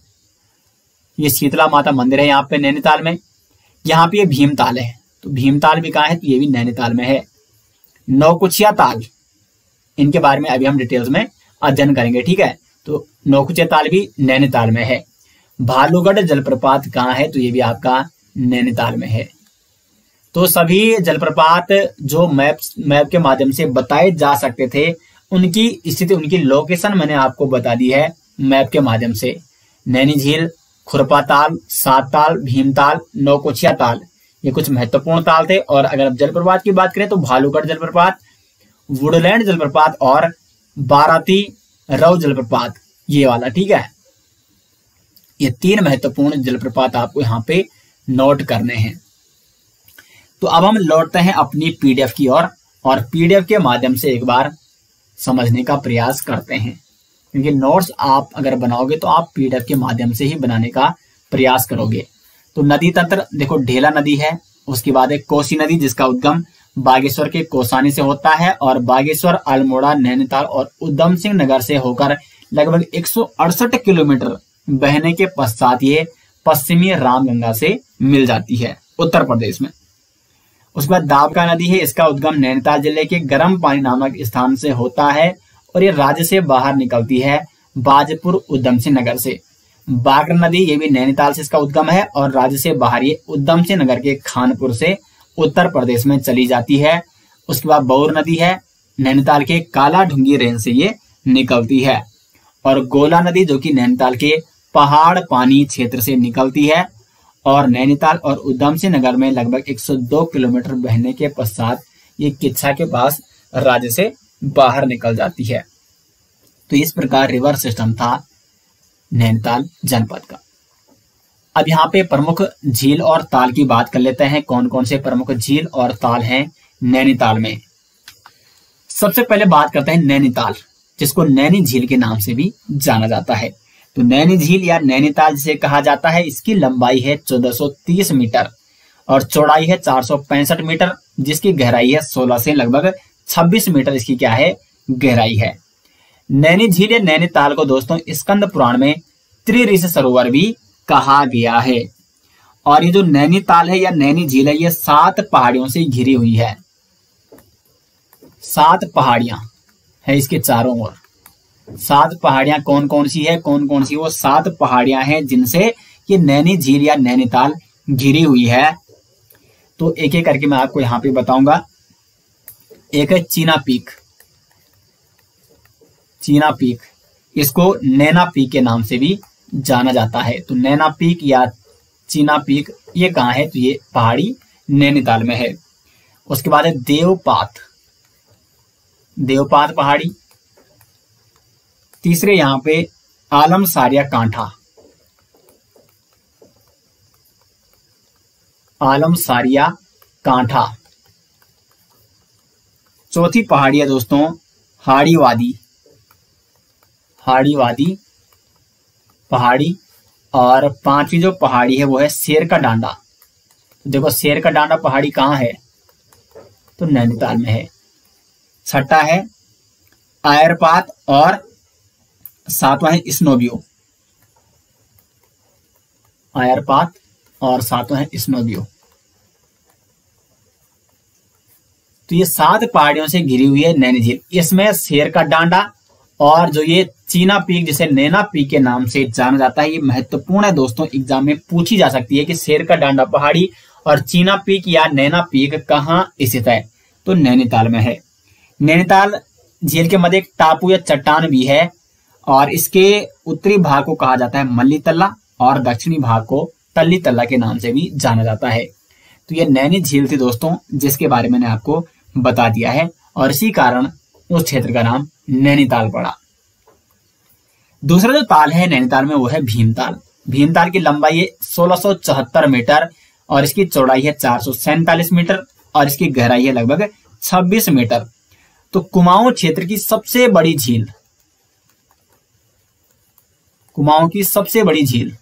A: ये शीतला माता मंदिर है यहाँ पे नैनीताल में। यहाँ पे ये भीमताल है, तो भीमताल भी कहाँ है तो ये भी नैनीताल में है। नौकुचिया ताल, इनके बारे में अभी हम डिटेल्स में अध्ययन करेंगे। ठीक है, तो नौकुचिया ताल भी नैनीताल में है। भालूगढ़ जलप्रपात कहाँ है तो ये भी आपका नैनीताल में है। तो सभी जलप्रपात जो मैप के माध्यम से बताए जा सकते थे, उनकी स्थिति, उनकी लोकेशन मैंने आपको बता दी है मैप के माध्यम से। नैनी झील, खुरपा ताल, 7 ताल, भीमताल, नौकुचिया ताल, ये कुछ महत्वपूर्ण ताल थे। और अगर जलप्रपात की बात करें तो भालूगढ़ जलप्रपात, वुडलैंड जलप्रपात और बाराती रव जलप्रपात, ये वाला। ठीक है, ये 3 महत्वपूर्ण जलप्रपात आपको यहाँ पे नोट करने हैं। तो अब हम लौटते हैं अपनी पीडीएफ की ओर और पीडीएफ के माध्यम से एक बार समझने का प्रयास करते हैं, क्योंकि नोट्स आप अगर बनाओगे तो आप पीडीएफ के माध्यम से ही बनाने का प्रयास करोगे। तो नदी तंत्र देखो, ढेला नदी है, उसके बाद एक कोसी नदी जिसका उद्गम बागेश्वर के कोसानी से होता है और बागेश्वर, अल्मोड़ा, नैनीताल और उधम सिंह नगर से होकर लगभग 168 किलोमीटर बहने के पश्चात ये पश्चिमी रामगंगा से मिल जाती है उत्तर प्रदेश में। उसके बाद दाबका नदी है, इसका उद्गम नैनीताल जिले के गर्म पानी नामक स्थान से होता है और ये राज्य से बाहर निकलती है बाजपुर उधम सिंह नगर से। बागर नदी ये भी नैनीताल से इसका उद्गम है और राज्य से बाहर ये उधम सिंह नगर के खानपुर से उत्तर प्रदेश में चली जाती है। उसके बाद बौर नदी है, नैनीताल के काला ढूंगी रेंज से ये निकलती है। और गोला नदी जो कि नैनीताल के पहाड़ पानी क्षेत्र से निकलती है और नैनीताल और उधम सिंह नगर में लगभग 102 किलोमीटर बहने के पश्चात ये किच्छा के पास राज्य से बाहर निकल जाती है। तो इस प्रकार रिवर सिस्टम था नैनीताल जनपद का। अब यहाँ पे प्रमुख झील और ताल की बात कर लेते हैं। कौन कौन से प्रमुख झील और ताल हैं नैनीताल में। सबसे पहले बात करते हैं नैनीताल, जिसको नैनी झील के नाम से भी जाना जाता है। तो नैनी झील या नैनीताल जिसे कहा जाता है, इसकी लंबाई है 1430 मीटर और चौड़ाई है 465 मीटर, जिसकी गहराई है 16 से लगभग 26 मीटर इसकी क्या है गहराई है। नैनी झील या नैनीताल को दोस्तों स्कंद पुराण में त्रिऋषि सरोवर भी कहा गया है। और ये जो नैनीताल है या नैनी झील है, ये 7 पहाड़ियों से घिरी हुई है। 7 पहाड़ियां है इसके चारों ओर। 7 पहाड़ियां कौन कौन सी है, कौन कौन सी वो 7 पहाड़ियां हैं जिनसे ये नैनी झील या नैनीताल घिरी हुई है। तो एक एक करके मैं आपको यहां पे बताऊंगा। एक है चीना पीक, चीना पीक, इसको नैना पीक के नाम से भी जाना जाता है। तो नैना पीक या चीना पीक ये कहाँ है तो ये पहाड़ी नैनीताल में है। उसके बाद है देवपात, देवपात पहाड़ी। तीसरे यहाँ पे आलमसारिया कांठा, आलमसारिया कांठा। चौथी पहाड़ी है दोस्तों हाड़ी वादी, हाड़ी वादी पहाड़ी। और पांचवी जो पहाड़ी है वो है शेर का डांडा। तो देखो शेर का डांडा पहाड़ी कहाँ है, तो नैनीताल में है। छठा है आयरपात और सातवां है स्नोव्यू, आयरपात और सातवां है स्नोव्यू। तो ये 7 पहाड़ियों से घिरी हुई है नैनी झील। इसमें शेर का डांडा और जो ये चीना पीक जिसे नैना पीक के नाम से जाना जाता है, ये महत्वपूर्ण है दोस्तों, एग्जाम में पूछी जा सकती है कि शेर का डांडा पहाड़ी और चीना पीक या नैना पीक कहाँ स्थित है, तो नैनीताल में है। नैनीताल झील के मध्य एक टापू या चट्टान भी है और इसके उत्तरी भाग को कहा जाता है मल्ली तल्ला और दक्षिणी भाग को तल्ली तल्ला के नाम से भी जाना जाता है। तो ये नैनी झील थी दोस्तों, जिसके बारे में मैंने आपको बता दिया है और इसी कारण उस क्षेत्र का नाम नैनीताल पड़ा। दूसरा जो ताल है नैनीताल में वो है भीमताल। भीमताल की लंबाई है 1674 मीटर और इसकी चौड़ाई है 447 मीटर और इसकी गहराई है लगभग 26 मीटर। तो कुमाऊं क्षेत्र की सबसे बड़ी झील, कुमाऊं की सबसे बड़ी झील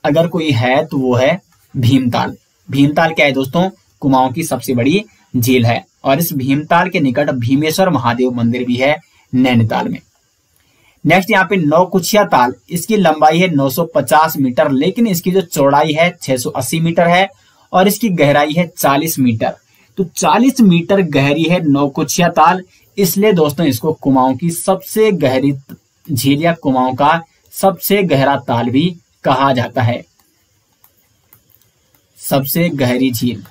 A: अगर कोई है तो वो है भीमताल। भीमताल क्या है दोस्तों, कुमाऊं की सबसे बड़ी झील है और इस भीमताल के निकट भीमेश्वर महादेव मंदिर भी है नैनीताल में। नेक्स्ट यहाँ पे नौकुचिया ताल, इसकी लंबाई है 950 मीटर लेकिन इसकी जो चौड़ाई है 680 मीटर है और इसकी गहराई है 40 मीटर। तो 40 मीटर गहरी है नौकुचिया ताल, इसलिए दोस्तों इसको कुमाऊं की सबसे गहरी झील या कुमाऊं का सबसे गहरा ताल भी कहा जाता है। सबसे गहरी झील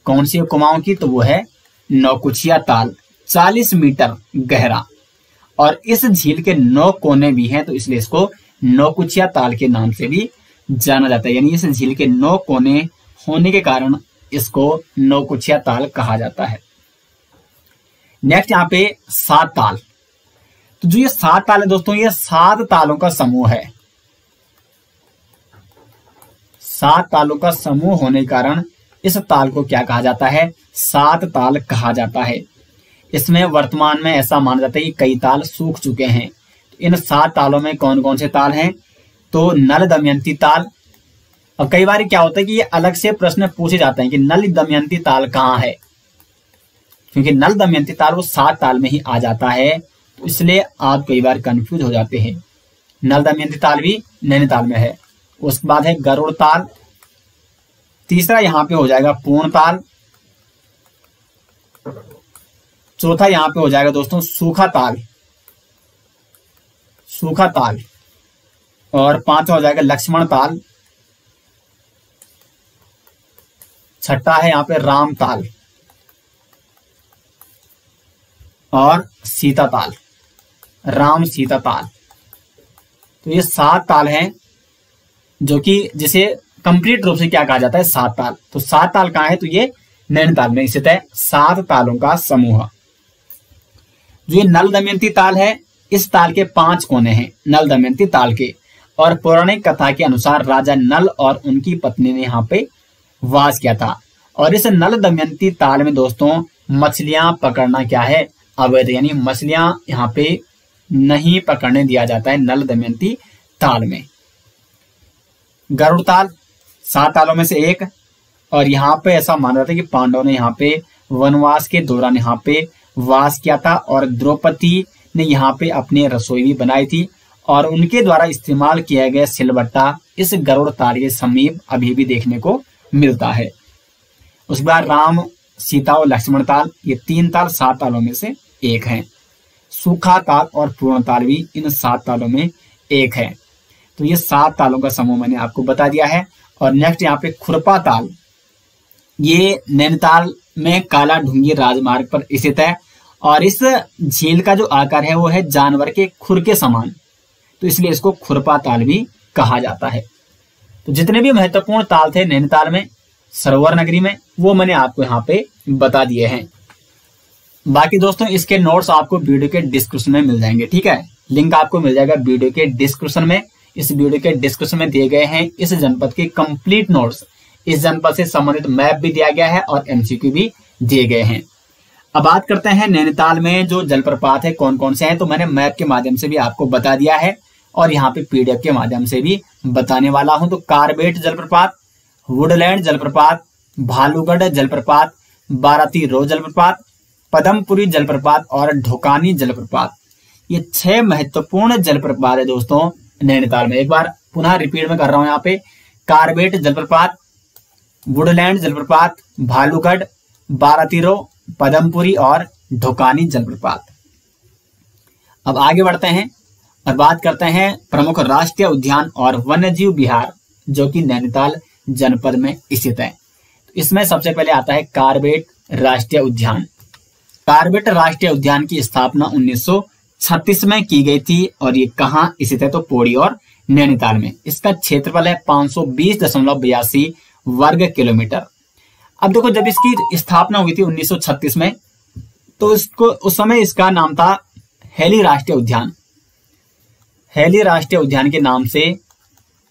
A: कौन सी है कुमाऊं की, तो वो है नौकुचिया ताल, 40 मीटर गहरा और इस झील के 9 कोने भी हैं, तो इसलिए इसको नौकुचिया ताल के नाम से भी जाना जाता है। यानी इस झील के 9 कोने होने के कारण इसको नौकुचिया ताल कहा जाता है। नेक्स्ट यहाँ पे 7 ताल। तो जो ये 7 ताल है दोस्तों, ये 7 तालों का समूह है। 7 तालों का समूह होने के कारण इस ताल को क्या कहा जाता है, 7 ताल कहा जाता है। इसमें वर्तमान में ऐसा माना जाता है कि कई ताल सूख चुके हैं। इन 7 तालों में कौन कौन से ताल हैं, तो नल दमयंती ताल। और कई बार क्या होता है कि ये अलग से प्रश्न पूछे जाते हैं कि नल दमयंती ताल कहाँ है, क्योंकि नल दमयंती ताल वो 7 ताल में ही आ जाता है, तो इसलिए आप कई बार कंफ्यूज हो जाते हैं। नल दमयंती ताल भी नैनीताल में है। उसके बाद है गरुड़ ताल। तीसरा यहाँ पे हो जाएगा पूर्ण ताल। चौथा यहाँ पे हो जाएगा दोस्तों सूखा ताल, सूखा ताल। और 5वां हो जाएगा लक्ष्मण ताल। छठा है यहाँ पे राम ताल और सीता ताल, राम सीता ताल। तो ये 7 ताल हैं जो कि जिसे कंप्लीट रूप से क्या कहा जाता है, 7 ताल। तो 7 ताल कहाँ है, तो ये नैनीताल में स्थित है। 7 तालों का समूह। जो ये नल दमयंती ताल है, इस ताल के 5 कोने हैं नल दमयंती ताल के, और पौराणिक कथा के अनुसार राजा नल और उनकी पत्नी ने यहाँ पे वास किया था। और इस नल दमयंती ताल में दोस्तों मछलियां पकड़ना क्या है, अवैध, यानी मछलियां यहाँ पे नहीं पकड़ने दिया जाता है नल दमयंती ताल में। गरुड़ ताल 7 तालों में से एक, और यहाँ पे ऐसा माना जाता है कि पांडवों ने यहाँ पे वनवास के दौरान यहाँ पे वास किया था और द्रौपदी ने यहाँ पे अपनी रसोई भी बनाई थी और उनके द्वारा इस्तेमाल किया गया सिलबट्टा इस गरुड़ ताल के समीप अभी भी देखने को मिलता है। उसके बाद राम सीता और लक्ष्मण ताल, ये 3 ताल 7 तालों में से एक हैं। सूखा ताल और पूर्ण ताल भी इन 7 तालों में एक है। तो ये 7 तालों का समूह मैंने आपको बता दिया है। और नेक्स्ट यहाँ पे खुरपा ताल, ये नैनीताल में काला ढूंगी राजमार्ग पर स्थित है और इस झील का जो आकार है वो है जानवर के खुर के समान, तो इसलिए इसको खुरपा ताल भी कहा जाता है। तो जितने भी महत्वपूर्ण ताल थे नैनीताल में सरोवर नगरी में, वो मैंने आपको यहाँ पे बता दिए हैं। बाकी दोस्तों इसके नोट्स आपको वीडियो के डिस्क्रिप्शन में मिल जाएंगे, ठीक है। लिंक आपको मिल जाएगा वीडियो के डिस्क्रिप्शन में। इस वीडियो के डिस्क्रिप्शन में दिए गए हैं इस जनपद के कंप्लीट नोट्स, इस जनपद से संबंधित मैप भी दिया गया है और एमसीक्यू भी दिए गए हैं। अब बात करते हैं नैनीताल में जो जलप्रपात है कौन कौन से हैं। तो मैंने मैप के माध्यम से भी आपको बता दिया है और यहाँ पे पीडीएफ के माध्यम से भी बताने वाला हूं। तो कारबेट जलप्रपात, वुडलैंड जलप्रपात, भालूगढ़ जलप्रपात, बाराती रो जलप्रपात, पदमपुरी जलप्रपात और ढोकानी जलप्रपात, ये 6 महत्वपूर्ण जलप्रपात है दोस्तों नैनीताल में। एक बार पुनः रिपीट में कर रहा हूं यहाँ पे, कारबेट जलप्रपात, वुडलैंड जलप्रपात, भालूगढ़, बाराती रो, पदमपुरी और ढोकानी जलप्रपात। अब आगे बढ़ते हैं और बात करते हैं प्रमुख राष्ट्रीय उद्यान और वन्यजीव विहार जो कि नैनीताल जनपद में स्थित है। इसमें सबसे पहले आता है कारबेट राष्ट्रीय उद्यान। कारबेट राष्ट्रीय उद्यान की स्थापना 1936 में की गई थी और ये कहाँ स्थित है, तो पौड़ी और नैनीताल में। इसका क्षेत्रफल है 520.82 वर्ग किलोमीटर। अब देखो जब इसकी स्थापना हुई थी 1936 में, तो इसको उस समय इसका नाम था हेली राष्ट्रीय उद्यान। हेली राष्ट्रीय उद्यान के नाम से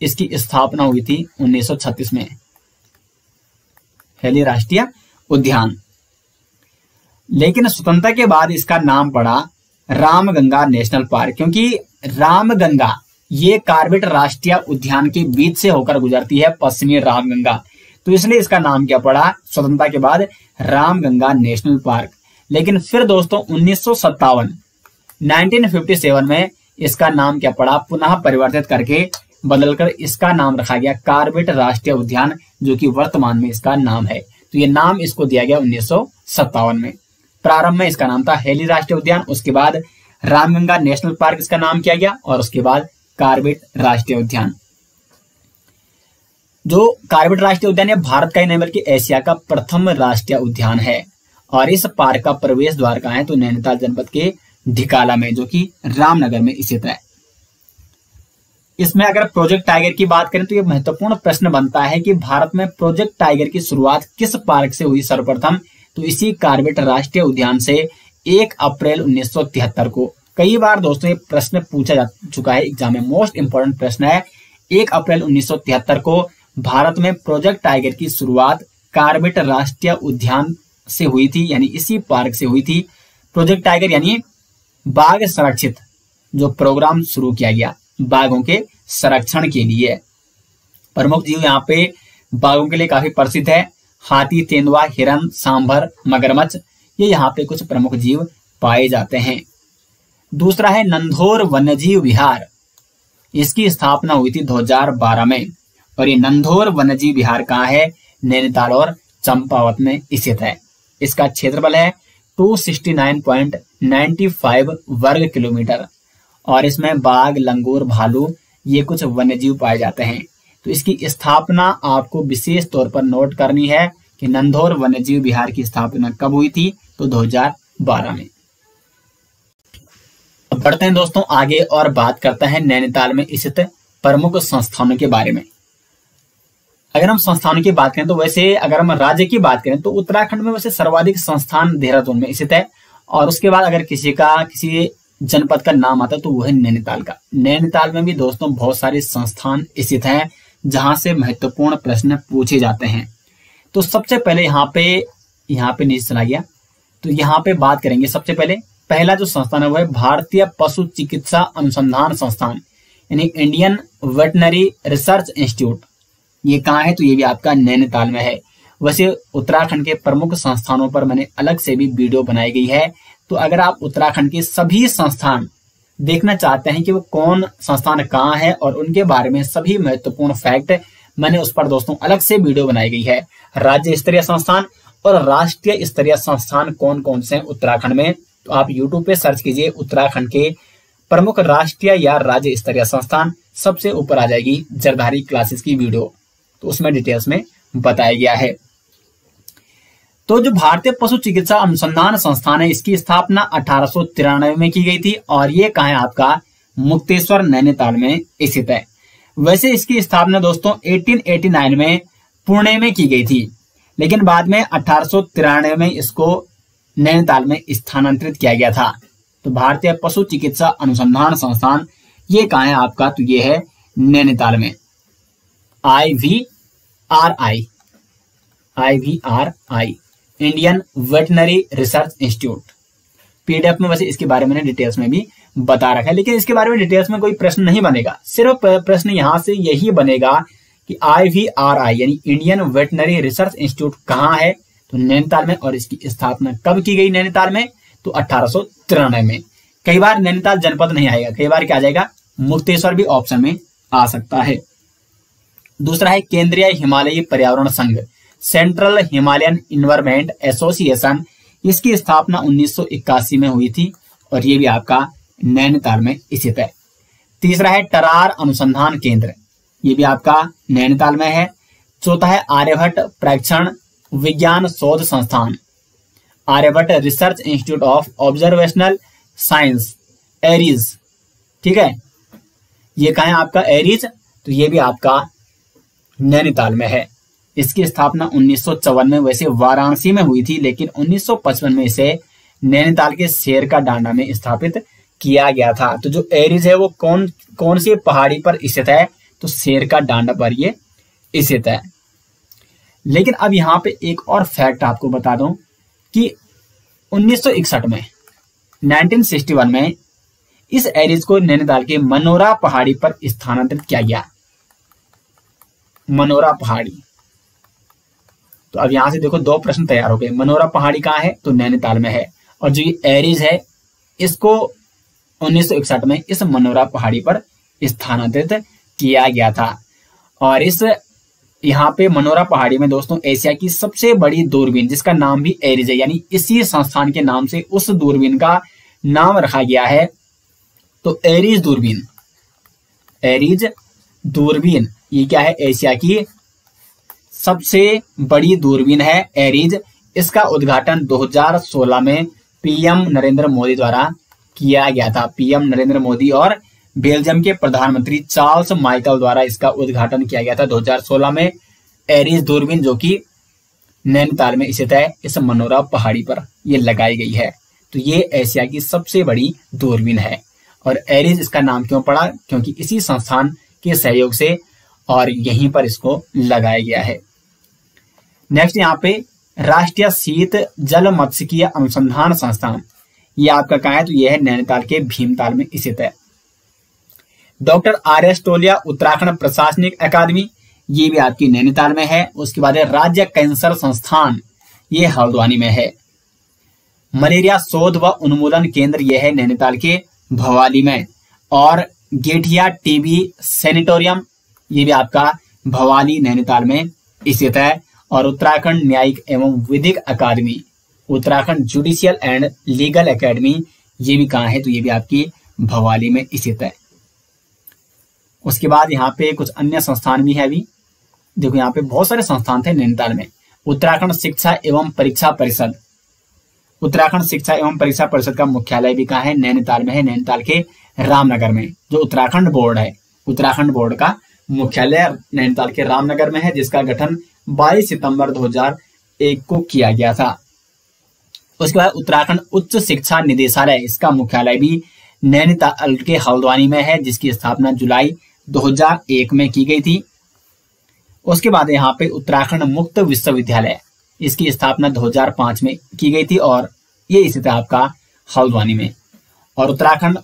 A: इसकी स्थापना हुई थी 1936 में, हेली राष्ट्रीय उद्यान। लेकिन स्वतंत्रता के बाद इसका नाम पड़ा रामगंगा नेशनल पार्क, क्योंकि रामगंगा ये कारबेट राष्ट्रीय उद्यान के बीच से होकर गुजरती है, पश्चिमी रामगंगा, तो इसलिए इसका नाम क्या पड़ा स्वतंत्रता के बाद, रामगंगा नेशनल पार्क। लेकिन फिर दोस्तों 1957 में इसका नाम क्या पड़ा, पुनः परिवर्तित करके बदलकर इसका नाम रखा गया कारबेट राष्ट्रीय उद्यान, जो कि वर्तमान में इसका नाम है। तो ये नाम इसको दिया गया 1957 में। प्रारंभ में इसका नाम था हेली राष्ट्रीय उद्यान, उसके बाद रामगंगा नेशनल पार्क इसका नाम किया गया और उसके बाद कारबेट राष्ट्रीय उद्यान। जो कारबेट राष्ट्रीय उद्यान है भारत का ही नहीं बल्कि एशिया का प्रथम राष्ट्रीय उद्यान है और इस पार्क का प्रवेश द्वार कहाँ है, तो नैनीताल जनपद के ढिकाला में जो कि रामनगर में स्थित है। इसमें अगर प्रोजेक्ट टाइगर की बात करें तो ये महत्वपूर्ण प्रश्न बनता है कि भारत में प्रोजेक्ट टाइगर की शुरुआत किस पार्क से हुई सर्वप्रथम, तो इसी कारबेट राष्ट्रीय उद्यान से 1 अप्रैल 1973 को। कई बार दोस्तों ये प्रश्न पूछा जा चुका है एग्जाम में, मोस्ट इंपोर्टेंट प्रश्न है। 1 अप्रैल 1973 को भारत में प्रोजेक्ट टाइगर की शुरुआत कारबेट राष्ट्रीय उद्यान से हुई थी, यानी इसी पार्क से हुई थी। प्रोजेक्ट टाइगर यानी बाघ संरक्षित जो प्रोग्राम शुरू किया गया बाघों के संरक्षण के लिए। प्रमुख जीव यहाँ पे बाघों के लिए काफी प्रसिद्ध है, हाथी, तेंदुआ, हिरन, सांभर, मगरमच्छ, ये यहाँ पे कुछ प्रमुख जीव पाए जाते हैं। दूसरा है नंधौर वन्यजीव विहार, इसकी स्थापना हुई थी 2012 में और ये नंधौर वन्यजीव विहार कहाँ है, नैनीताल और चंपावत में स्थित है। इसका क्षेत्रफल है 269.95 वर्ग किलोमीटर और इसमें बाघ, लंगूर, भालू ये कुछ वन्यजीव पाए जाते हैं। तो इसकी स्थापना आपको विशेष तौर पर नोट करनी है कि नंधौर वन्यजीव विहार की स्थापना कब हुई थी, तो 2012 में। अब बढ़ते हैं दोस्तों आगे और बात करते हैं नैनीताल में स्थित प्रमुख संस्थानों के बारे में। अगर हम संस्थानों की बात करें तो वैसे अगर हम राज्य की बात करें तो उत्तराखंड में वैसे सर्वाधिक संस्थान देहरादून में स्थित है और उसके बाद अगर किसी जनपद का नाम आता है तो वो है नैनीताल का। नैनीताल में भी दोस्तों बहुत सारे संस्थान स्थित हैं जहां से महत्वपूर्ण प्रश्न पूछे जाते हैं। तो सबसे पहले यहाँ पे नीचे चला गया, तो यहाँ पे बात करेंगे। सबसे पहले पहला जो संस्थान है वो है भारतीय पशु चिकित्सा अनुसंधान संस्थान, यानी इंडियन वेटनरी रिसर्च इंस्टीट्यूट। ये कहाँ है, तो ये भी आपका नैनीताल में है। वैसे उत्तराखंड के प्रमुख संस्थानों पर मैंने अलग से भी वीडियो बनाई गई है, तो अगर आप उत्तराखंड के सभी संस्थान देखना चाहते हैं कि वो कौन संस्थान कहाँ है और उनके बारे में सभी महत्वपूर्ण फैक्ट, मैंने उस पर दोस्तों अलग से वीडियो बनाई गई है। राज्य स्तरीय संस्थान और राष्ट्रीय स्तरीय संस्थान कौन कौन से हैं उत्तराखंड में, तो आप यूट्यूब पे सर्च कीजिए उत्तराखंड के प्रमुख राष्ट्रीय या राज्य स्तरीय संस्थान, सबसे ऊपर आ जाएगी जरधारी क्लासेस की वीडियो, तो उसमें डिटेल्स में बताया गया है। तो जो भारतीय पशु चिकित्सा अनुसंधान संस्थान है इसकी स्थापना 1893 में की गई थी और ये कहाँ है आपका, मुक्तेश्वर नैनीताल में स्थित है। वैसे इसकी स्थापना दोस्तों 1889 में पुणे में की गई थी, लेकिन बाद में 1893 में इसको नैनीताल में स्थानांतरित किया गया था। तो भारतीय पशु चिकित्सा अनुसंधान संस्थान ये कहाँ है आपका, तो ये है नैनीताल में। IVRI Indian veterinary research institute. PDF में वैसे इसके बारे में डिटेल्स में भी बता रखा है, लेकिन इसके बारे में डिटेल्स में कोई प्रश्न नहीं बनेगा। सिर्फ प्रश्न यहां से यही बनेगा कि IVRI यानी इंडियन वेटनरी रिसर्च इंस्टीट्यूट कहाँ है, तो नैनीताल में। और इसकी स्थापना कब की गई नैनीताल में, तो 1893 में। कई बार नैनीताल जनपद नहीं आएगा, कई बार क्या आ जाएगा, मुक्तेश्वर भी ऑप्शन में आ सकता है। दूसरा है केंद्रीय हिमालयी पर्यावरण संघ, सेंट्रल हिमालयन इन्वायरमेंट एसोसिएशन। इसकी स्थापना 1981 में हुई थी और ये भी आपका नैनीताल में स्थित है। तीसरा है टरार अनुसंधान केंद्र, ये भी आपका नैनीताल में है। चौथा है आर्यभट्ट प्रेक्षण विज्ञान शोध संस्थान, Aryabhatta Research Institute of Observational Science ARIES. ठीक है, ये कहाँ है आपका, एरीज, तो ये भी आपका नैनीताल में है। इसकी स्थापना 1954 में वैसे वाराणसी में हुई थी, लेकिन 1955 में इसे नैनीताल के शेर का डांडा में स्थापित किया गया था। तो जो एरीज है वो कौन सी पहाड़ी पर स्थित है, तो शेर का डांडा पर ये स्थित है। लेकिन अब यहाँ पे एक और फैक्ट आपको बता दूं कि 1961 में 1961 में इस एरीज को नैनीताल के मनोरा पहाड़ी पर स्थानांतरित किया गया। मनोरा पहाड़ी, तो अब यहां से देखो दो प्रश्न तैयार हो गए। मनोरा पहाड़ी कहाँ है, तो नैनीताल में है। और जो ये एरीज है इसको 1961 में इस मनोरा पहाड़ी पर स्थानांतरित किया गया था। और इस यहाँ पे मनोरा पहाड़ी में दोस्तों एशिया की सबसे बड़ी दूरबीन, जिसका नाम भी एरीज है, यानी इसी संस्थान के नाम से उस दूरबीन का नाम रखा गया है। तो एरीज दूरबीन, एरीज दूरबीन ये क्या है, एशिया की सबसे बड़ी दूरबीन है एरीज। इसका उद्घाटन 2016 में पीएम नरेंद्र मोदी द्वारा किया गया था। पीएम नरेंद्र मोदी और बेल्जियम के प्रधानमंत्री चार्ल्स माइकल द्वारा इसका उद्घाटन किया गया था 2016 में। एरीज दूरबीन जो कि नैनीताल में स्थित है, इस मनोरा पहाड़ी पर ये लगाई गई है। तो ये एशिया की सबसे बड़ी दूरबीन है। और एरीज इसका नाम क्यों पड़ा, क्योंकि इसी संस्थान के सहयोग से और यहीं पर इसको लगाया गया है। नेक्स्ट यहाँ पे राष्ट्रीय शीत जल मत्स्यिकीय अनुसंधान संस्थान, ये आपका कहाँ है, तो ये है नैनीताल के भीमताल में स्थित है। डॉक्टर RS टोलिया उत्तराखंड प्रशासनिक अकादमी, ये भी आपकी नैनीताल में है। उसके बाद है राज्य कैंसर संस्थान, ये हल्द्वानी में है। मलेरिया शोध व उन्मूलन केंद्र, ये है नैनीताल के भवाली में। और गेठिया टीबी सैनिटोरियम, ये भी आपका भवाली नैनीताल में स्थित है। और उत्तराखंड न्यायिक एवं विधिक अकादमी, Uttarakhand judicial and legal academy, ये भी कहाँ है, तो ये भी आपकी भवाली में स्थित है। उसके बाद यहाँ पे कुछ अन्य संस्थान भी है। अभी देखो यहाँ पे बहुत सारे संस्थान थे नैनीताल में। उत्तराखंड शिक्षा एवं परीक्षा परिषद, उत्तराखंड शिक्षा एवं परीक्षा परिषद का मुख्यालय भी कहाँ है, नैनीताल में है, नैनीताल के रामनगर में। जो उत्तराखंड बोर्ड है, उत्तराखंड बोर्ड का मुख्यालय नैनीताल के रामनगर में है, जिसका गठन 22 सितंबर 2001 को किया गया था। उसके बाद उत्तराखंड उच्च शिक्षा निदेशालय, इसका मुख्यालय भी नैनीताल के हल्द्वानी में है, जिसकी स्थापना जुलाई 2001 में की गई थी। उसके बाद यहाँ पे उत्तराखंड मुक्त विश्वविद्यालय, इसकी स्थापना 2005 में की गई थी और ये स्थित है आपका हल्द्वानी में। और उत्तराखंड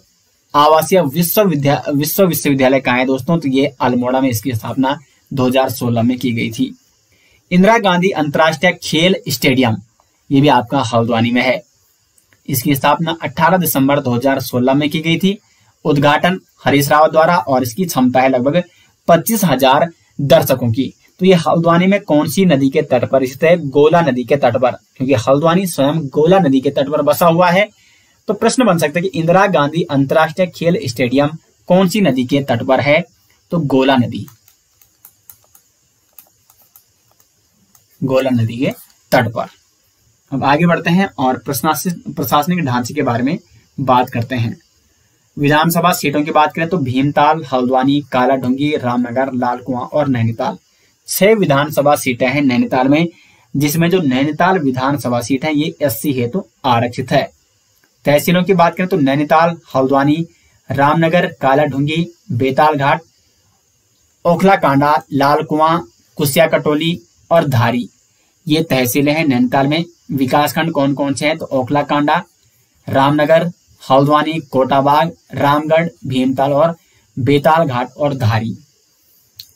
A: आवासीय विश्वविद्यालय कहाँ है दोस्तों, तो ये अल्मोड़ा में इसकी स्थापना 2016 में की गई थी। इंदिरा गांधी अंतर्राष्ट्रीय खेल स्टेडियम, ये भी आपका हल्द्वानी में है। इसकी स्थापना 18 दिसंबर 2016 में की गई थी। उद्घाटन हरीश रावत द्वारा और इसकी क्षमता है लगभग 25,000 दर्शकों की। तो ये हल्द्वानी में कौन सी नदी के तट पर स्थित है, गोला नदी के तट पर, क्योंकि हल्द्वानी स्वयं गोला नदी के तट पर बसा हुआ है। तो प्रश्न बन सकता है कि इंदिरा गांधी अंतर्राष्ट्रीय खेल स्टेडियम कौन सी नदी के तट पर है, तो गोला नदी, गोला नदी के तट पर। अब आगे बढ़ते हैं और प्रशासनिक ढांचे के बारे में बात करते हैं। विधानसभा सीटों की बात करें तो भीमताल, हल्द्वानी, कालाढूंगी, रामनगर, लालकुआं और नैनीताल 6 विधानसभा सीटें हैं नैनीताल में, जिसमें जो नैनीताल विधानसभा सीट है ये SC हेतु आरक्षित है। तहसीलों की बात करें तो नैनीताल, हल्द्वानी, रामनगर, कालाढूंगी, बेताल घाट, ओखला कांडा, लाल कुआं, कुसिया कटोली और धारी, ये तहसीलें हैं नैनीताल में। विकासखंड कौन कौन से हैं तो ओखला कांडा, रामनगर, हल्द्वानी, कोटाबाग, रामगढ़, भीमताल और बेताल घाट और धारी।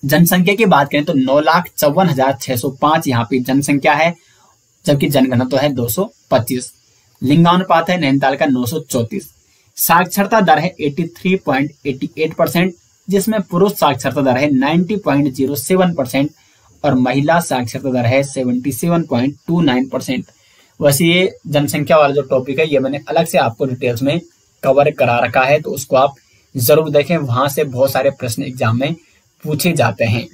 A: जनसंख्या की बात करें तो 9,54,605 यहाँ पे जनसंख्या है, जबकि जनघनत्व है 225। लिंगानुपात है नैनीताल का 934। साक्षरता दर है 83.88%, जिसमें पुरुष साक्षरता दर है 90.07% और महिला साक्षरता दर है 77.29%। वैसे ये जनसंख्या वाला जो टॉपिक है ये मैंने अलग से आपको डिटेल्स में कवर करा रखा है, तो उसको आप जरूर देखें, वहां से बहुत सारे प्रश्न एग्जाम में पूछे जाते हैं।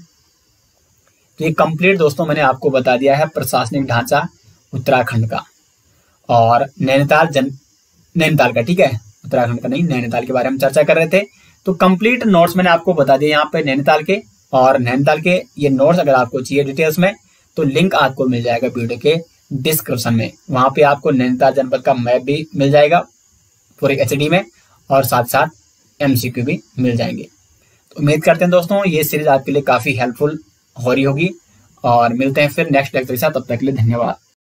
A: तो ये कंप्लीट दोस्तों मैंने आपको बता दिया है प्रशासनिक ढांचा उत्तराखंड का और नैनीताल का, ठीक है, उत्तराखंड का नहीं, नैनीताल के बारे में चर्चा कर रहे थे। तो कंप्लीट नोट्स मैंने आपको बता दिया यहाँ पे नैनीताल के, और नैनीताल के ये नोट्स अगर आपको चाहिए डिटेल्स में तो लिंक आपको मिल जाएगा वीडियो के डिस्क्रिप्शन में। वहां पे आपको नैनीताल जनपद का मैप भी मिल जाएगा पूरे HD में, और साथ साथ MCQ भी मिल जाएंगे। तो उम्मीद करते हैं दोस्तों ये सीरीज आपके लिए काफी हेल्पफुल हो रही होगी, और मिलते हैं फिर नेक्स्ट लेक्चर के साथ। तब तक के लिए धन्यवाद।